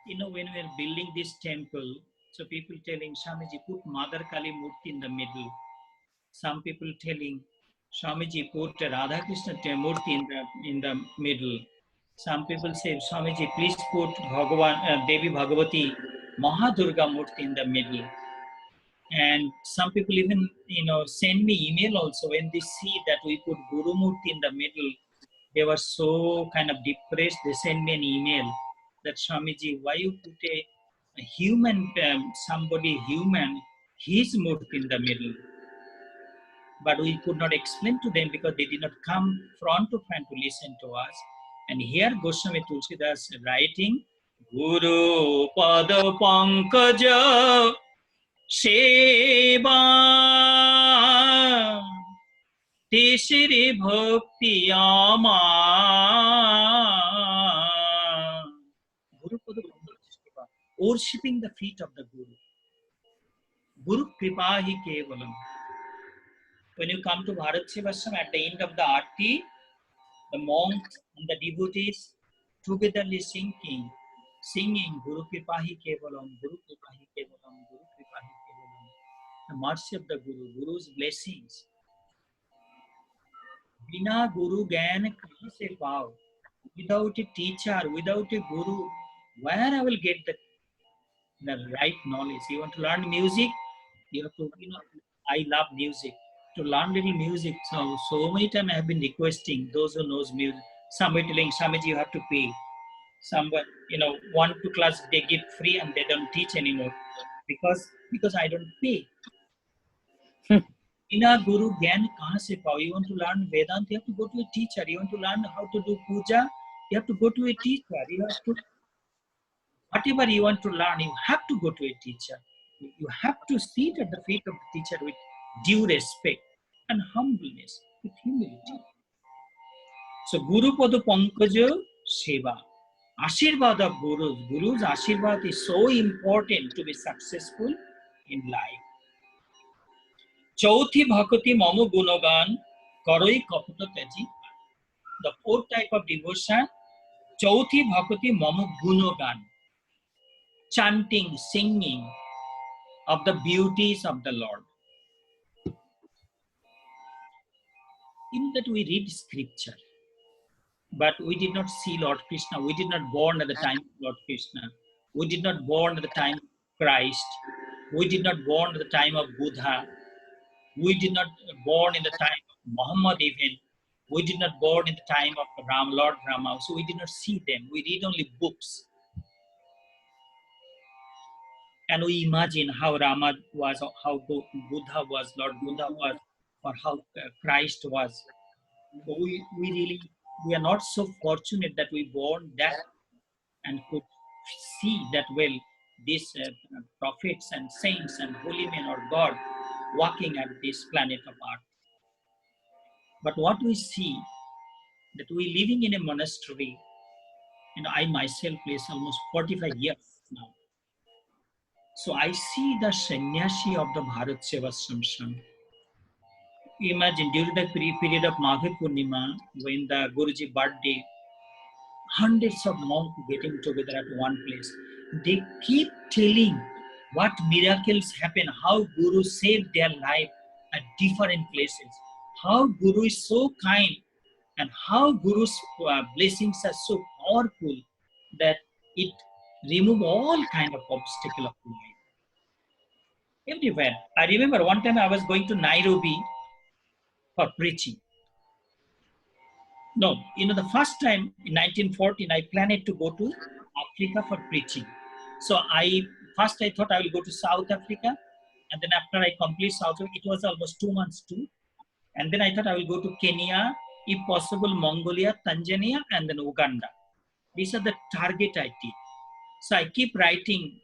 when we are building this temple, so people telling Swamiji, put Mother Kali Murti in the middle. Some people telling Swamiji, put Radha Krishna Murti in the middle. Some people say, Swamiji, please put Devi Bhagavati Mahadurga Murti in the middle. And some people even send me email also when they see that we put Guru Murti in the middle. They were so kind of depressed. They send me an email that Swamiji, why you put a human, somebody human, his murti in the middle? But we could not explain to them because they did not come front to front to listen to us. And here Goswami Tulsidas writing, Guru Pada Pankaja Seva Tishri Bhakti Ama. Guru Pada Pankaj Seva, worshipping the feet of the Guru. Guru Kripahi Kevalam. When you come to Bharat Sevashram, at the end of the Aarti, the monks and the devotees togetherly singing Guru Kripahi Kevalam, Guru Kripahi Kevalam, Guru Kripahi Kevalam. The mercy of the Guru, Guru's blessings. Bina Guru Gyan kahan se pao? Without a teacher, without a Guru, where I will get the right knowledge? You want to learn music? You have to, I love music. To learn little music, so many times I have been requesting those who knows music. Somebody telling, Swamiji, you have to pay. Somebody, 1, 2 class they give free and they don't teach anymore because I don't pay. Ina Guru Gyan kahan se pao? You want to learn Vedanta, you have to go to a teacher. You want to learn how to do puja, you have to go to a teacher. You have to, whatever you want to learn, you have to go to a teacher. You have to sit at the feet of the teacher with due respect and humbleness, with humility. So Guru Pada Pankaja Seva. Ashirvad of Gurus. Guru's Ashirvad is so important to be successful in life. Chauthi Bhakti Mamu Gunogan Karoi Kaputa Teji. The fourth type of devotion, Chauthi Bhakti Mamu Gunogan. Chanting, singing of the beauties of the Lord. In that we read scripture, but we did not see Lord Krishna. We did not born at the time of Lord Krishna. We did not born at the time of Christ. We did not born at the time of Buddha. We did not born in the time of Muhammad even. We did not born in the time of Lord Rama. So we did not see them. We read only books. And we imagine how Rama was, how Buddha was, Lord Buddha was, or how Christ was. So we are not so fortunate that we born that and could see that well these prophets and saints and holy men or God walking at this planet of Earth. But what we see that we living in a monastery, and I myself live almost 45 years now. So I see the sannyasi of the Bharat Sevashram. Imagine during the period of Maghe Purnima, when the Guruji birthday, hundreds of monks getting together at one place. They keep telling what miracles happen, how Guru saved their life at different places, how Guru is so kind, and how Guru's blessings are so powerful that it remove all kind of obstacle of life. Everywhere. I remember one time I was going to Nairobi for preaching. No, the first time in 1914, I planned to go to Africa for preaching. So I thought I will go to South Africa. And then after I complete South Africa, it was almost 2 months too. And then I thought I will go to Kenya, if possible, Mongolia, Tanzania, and then Uganda. These are the target I did. So I keep writing,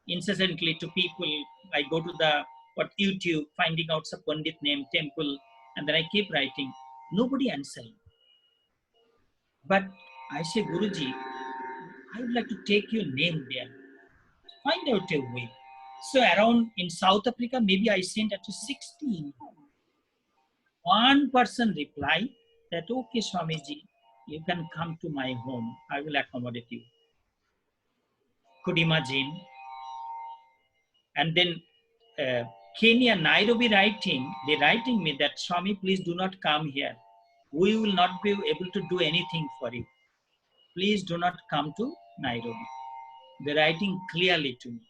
incessantly to people. I go to the YouTube, finding out some Pandit name, temple, and then I keep writing. Nobody answering. But I say, Guruji, I would like to take your name there. Find out a way. So around in South Africa, maybe I sent up to 16. One person replied that, okay, Swamiji, you can come to my home. I will accommodate you. Could imagine. And then Kenya, Nairobi they're writing me that, Swami, please do not come here. We will not be able to do anything for you. Please do not come to Nairobi. They're writing clearly to me.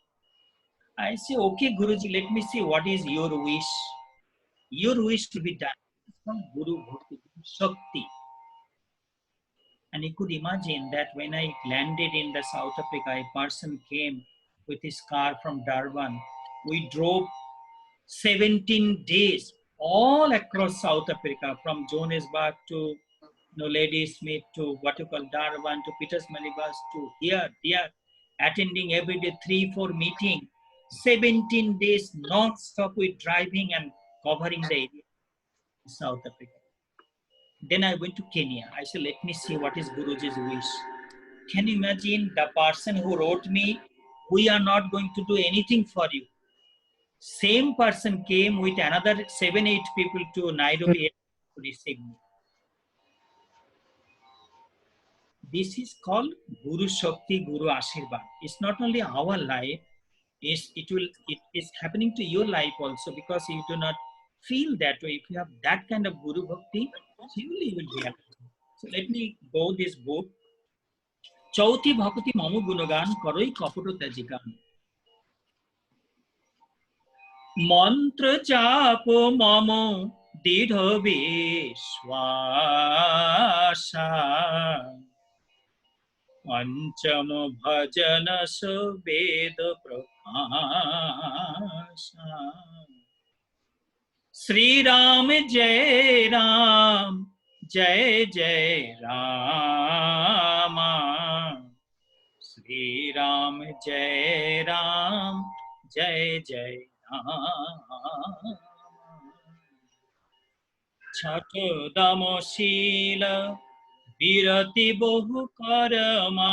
I say, okay, Guruji, let me see what is your wish. Your wish to be done. It's called Guru Bhakti, Shakti. And you could imagine that when I landed in the South Africa, a person came with his car from Durban. We drove 17 days all across South Africa, from Johannesburg to Ladysmith to what you call Durban to Pietermaritzburg to here, attending every day 3-4 meetings. 17 days non-stop with driving and covering the area in South Africa. Then I went to Kenya. I said, let me see what is Guruji's wish. Can you imagine the person who wrote me, we are not going to do anything for you. Same person came with another 7-8 people to Nairobi to receive me. This is called Guru Shakti, Guru Ashirvad. It's not only our life, it is happening to your life also, because you do not feel that way. If you have that kind of Guru Bhakti, surely you will realize. So let me go this book. Chauthi Bhakti Mamu Gunogan Karoi Kaputo Tajigan. Mantra Japo Mamu Didho Vishwasa. पंचम भजन सुवेद प्रकाशा. श्री राम जय जय राम. श्री राम जय जय राम. छठ दमशील বিরতি বহু কর্মা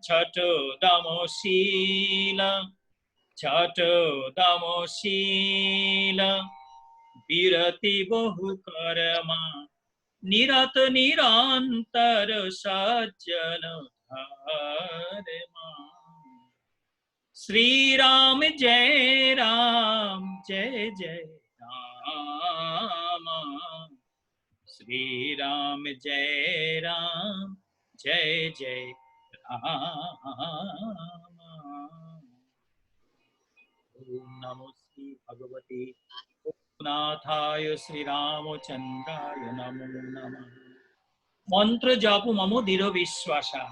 ছট দমশীল ছট দমশীল বিরতি বহু কর্মা নিরত নিরন্তর সজ্জন ধর্মা श्री राम जय जय राम श्री राम जय जय राम ओम नमो श्री भगवते नाथाय श्री रामचंद्राय नमो नमः मंत्र जप मम दृढ़ विश्वासा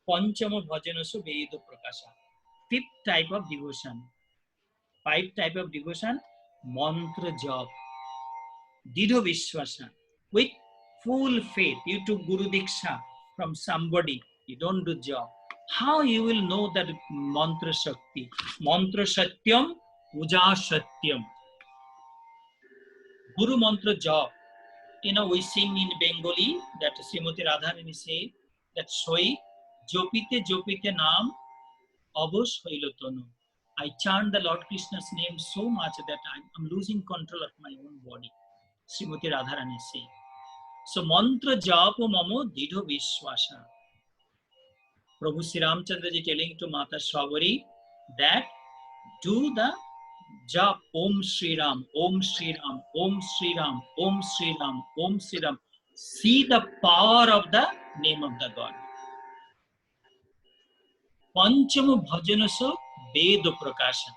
पंचम भजनसु वेद प्रकाशा fifth type of devotion. Five type of devotion. Mantra jap. Didho Vishwasa. With full faith. You took Guru Diksha from somebody. You don't do job. How you will know that mantra shakti? Mantra satyam, puja satyam. Guru mantra jap. You know, we sing in Bengali that Srimati Radharani say that Soi Jopite Jopite Nam Abos Hoilotonu. I chant the Lord Krishna's name so much that I'm losing control of my own body. Srimati Radharani say. So mantra japo mamo didho vishwasa. Prabhu Sri Ramchandra ji telling to Mata Shawari that do the jap Om Sri Ram, Om Sri Ram, Om Sri Ram, Om Sri Ram, Om Sri Ram. See the power of the name of the God. Panchama bhajanasa Veda Prakasha.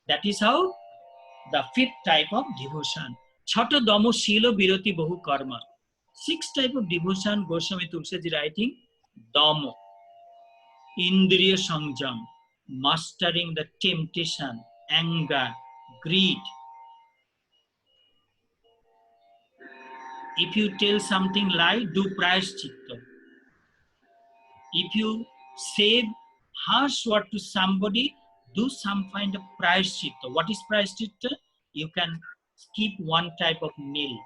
That is how the fifth type of devotion. Chata damo shilo birati bahu karma. Sixth type of devotion, Goswami Tulsiji writing, damo, indriya sanjam, mastering the temptation, anger, greed. If you tell something lie, do prayaschitta. If you say harsh word to somebody, do some kind of prayaschitta. What is prayaschitta? You can skip one type of meal,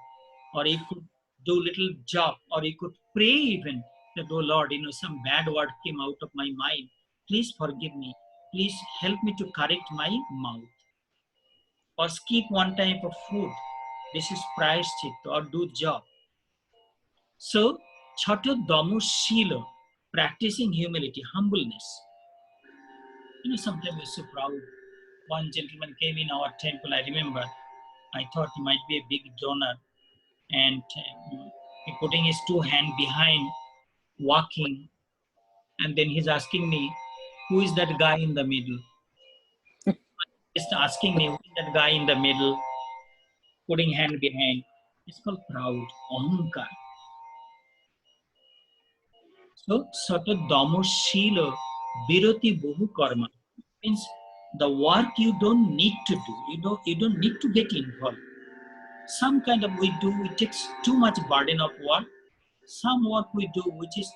or you could do little job, or you could pray even that, oh Lord, some bad word came out of my mind. Please forgive me. Please help me to correct my mouth. Or skip one type of food. This is prayaschitta, or do job. So, chata damo shila, practicing humility, humbleness. Sometimes we're so proud. One gentleman came in our temple, I remember. I thought he might be a big donor. And he putting his two hands behind, walking. And then he's asking me, who is that guy in the middle? He's asking me, who is that guy in the middle, putting hand behind. It's called proud, ahankar. So, sata damo shila birati bahu karma. Means the work you don't need to do. You don't need to get involved. Some kind of we do, it takes too much burden of work. Some work we do which is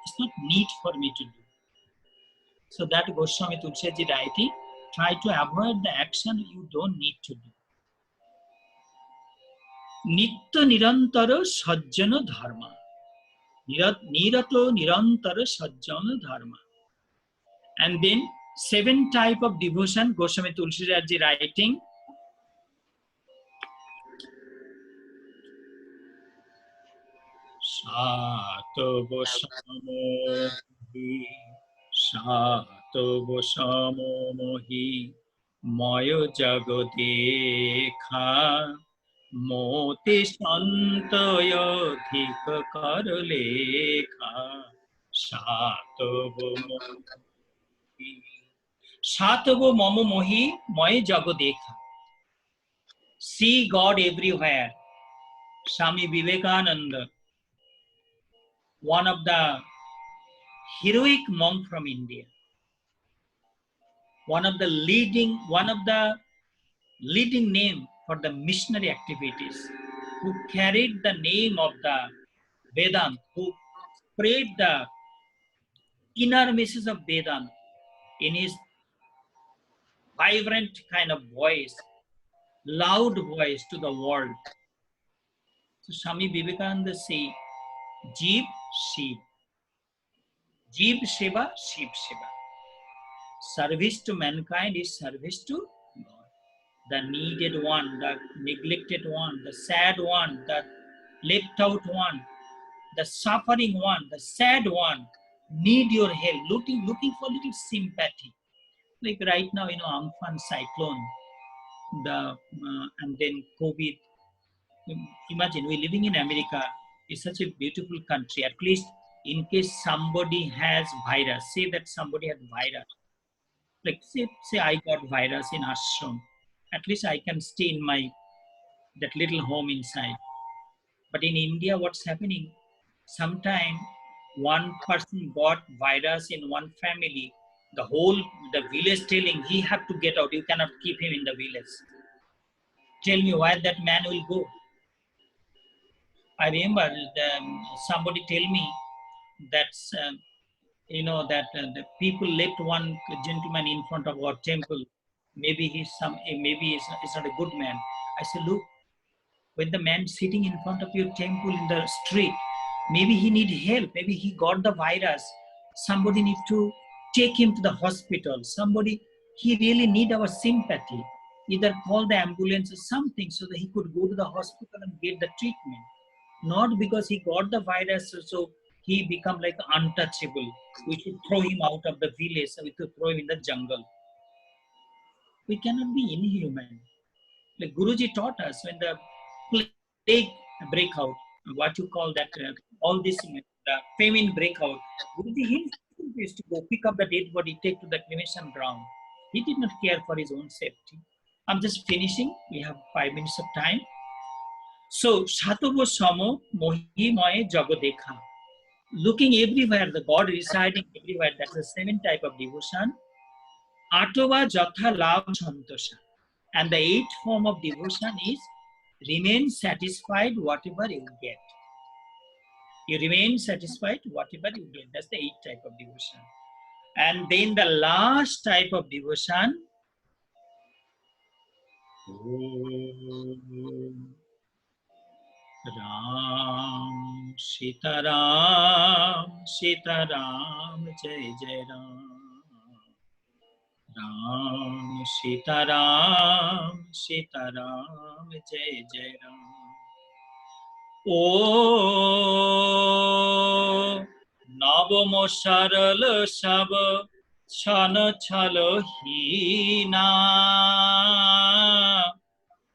it's not need for me to do. So that Goswami Tulsiji writing, try to avoid the action you don't need to do. Nitya nirantara sajjana dharma. Nirato nirantara sajjana dharma. And then 7 type of devotion, Goswami Tulsiji writing. Satobo samo mohi mayo jagodekha moti santoyo dhika karlekha Satobo mamo mohi mayo jagodekha. See God everywhere. Swami Vivekananda, one of the heroic monk from India, one of the leading name for the missionary activities, who carried the name of the Vedanta, who spread the inner message of Vedanta in his vibrant kind of voice, loud voice to the world. So Swami Vivekananda say, Jeev Shiv. Jeev Shiva, Shiv Shiva. Service to mankind is service to God. The needed one, the neglected one, the sad one, the left out one, the suffering one, the sad one, need your help, looking for little sympathy. Like right now, Amphan cyclone, and then COVID. Imagine we're living in America. It's such a beautiful country. At least in case somebody has virus, say that somebody has virus. Like say I got virus in ashram. At least I can stay in my that little home inside. But in India, what's happening? Sometime one person got virus in one family. The village telling he have to get out. You cannot keep him in the village. Tell me where that man will go. I remember somebody tell me that the people left one gentleman in front of our temple. Maybe he's not a good man. I said, look, when the man sitting in front of your temple in the street, maybe he need help. Maybe he got the virus. Somebody need to take him to the hospital. He really need our sympathy. Either call the ambulance or something so that he could go to the hospital and get the treatment. Not because he got the virus, so he become like untouchable. We should throw him out of the village, so we could throw him in the jungle. We cannot be inhuman. Like Guruji taught us, when the plague break out, what you call that, all this, famine break out, Guruji himself used to go pick up the dead body, take to the cremation ground. He did not care for his own safety. I'm just finishing. We have 5 minutes of time. So, Shatobo Samo Mohimoye Jagodekha. Looking everywhere, the God residing everywhere, that's the 7th type of devotion. Atova Jatha Lav Santosha. And the 8th form of devotion is remain satisfied whatever you get. You remain satisfied whatever you get. That's the 8th type of devotion. And then the last type of devotion, Ram, Sita Ram, Jai Jai Ram. Ram, Sita Ram, Jai Jai Ram. O Navamo Saral Sab Chana Chalo Hina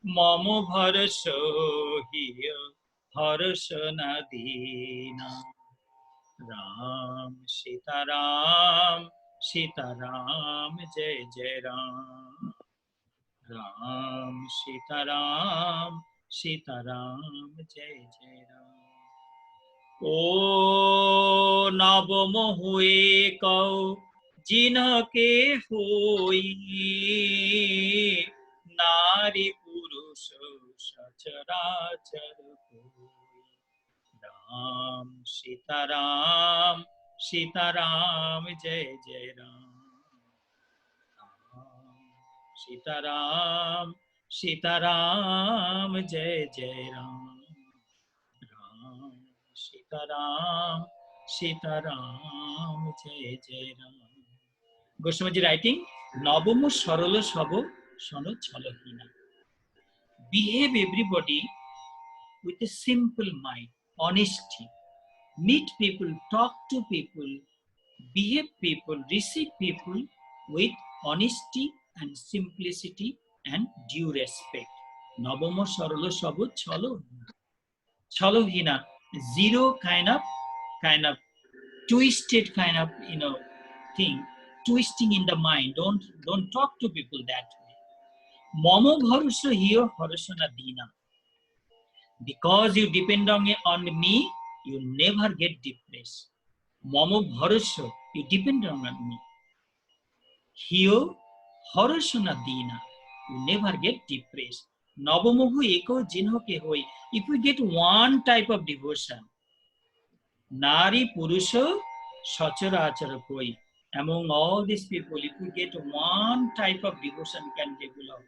Mamo Bharasho Hiya Harasana Dina. Ram, Sita Ram, Jai Jai Ram. Ram, Sita Ram, Jai Jai Ram. O Navamo Hue Kau Jinake Hoi Nari Purusha Sachara Koi. Ram, Sita Ram, Jai Jai Ram. Ram, Sita Ram, Jai Jai Ram. Ram, Sita Ram, Jai Jai Ram. Goswami writing, Navamo Sarala Sabo Shano Chalahina. Behave everybody with a simple mind, honesty. Meet people, talk to people, behave people, receive people with honesty and simplicity and due respect. Navamo Sarala Sabo Chalohina. Zero kind of twisted kind of thing, twisting in the mind. Don't talk to people that way. Mamo bharusha hiyo harasana dina. Because you depend on me, you never get depressed. Mamo bharusha, you depend on me. Hiyo harasana dina, you never get depressed. Navamohu eko jinho ke hoi. If we get one type of devotion, Nari Purusha Sachara Achara Koi. Among all these people, if we get one type of devotion can develop,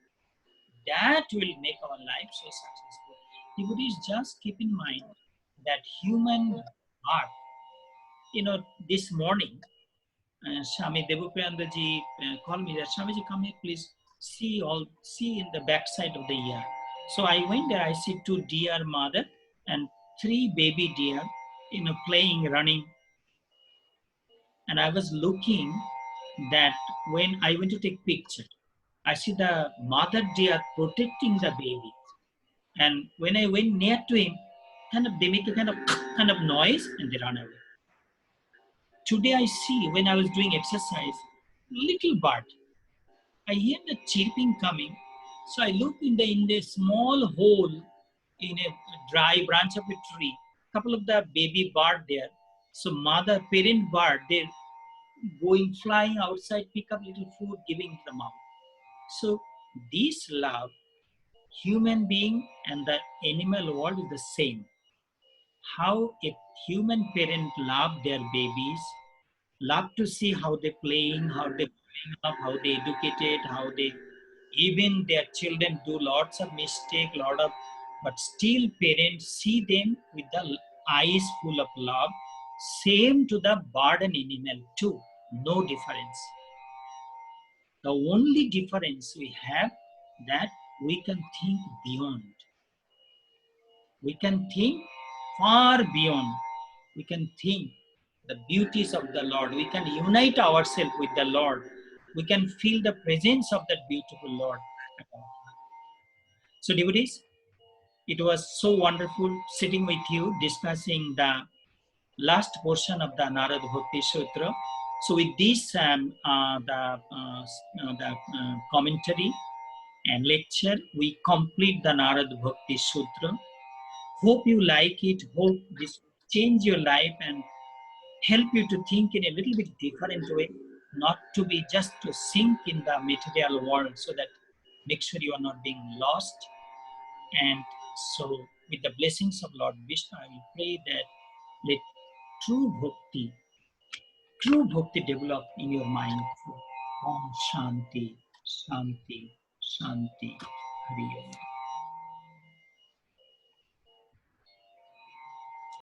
that will make our life so successful. devotees, just keep in mind that human heart, this morning, Swami Devapriyananda ji called me that, Swamiji, come here, please see in the backside of the ear. So I went there, I see two deer mother and three baby deer, playing, running. And I was looking that when I went to take picture, I see the mother deer protecting the baby. And when I went near to him, they make a kind of noise and they run away. Today I see when I was doing exercise, little bird. I hear the chirping coming. So I look in the small hole in a dry branch of a tree. Couple of the baby bird there. So mother, parent bird, they're going flying outside, pick up little food, giving to the mom. So this love, human being and the animal world is the same. How a human parent love their babies, love to see how they're playing, how they're growing up, how they educated, how they, even their children do lots of mistake, but still parents see them with the eyes full of love. Same to the bird and animal too, no difference. The only difference we have that we can think beyond. We can think far beyond. We can think the beauties of the Lord. We can unite ourselves with the Lord. We can feel the presence of that beautiful Lord. So devotees, it was so wonderful sitting with you discussing the last portion of the Narad Bhakti Sutra. So with this, the commentary and lecture, we complete the Narad Bhakti Sutra. Hope you like it. Hope this will change your life and help you to think in a little bit different way, not to be just to sink in the material world, so that make sure you are not being lost. And so with the blessings of Lord Vishnu, I will pray that let true bhakti develop in your mind. Om Shanti, Shanti, Shanti, Hari Om.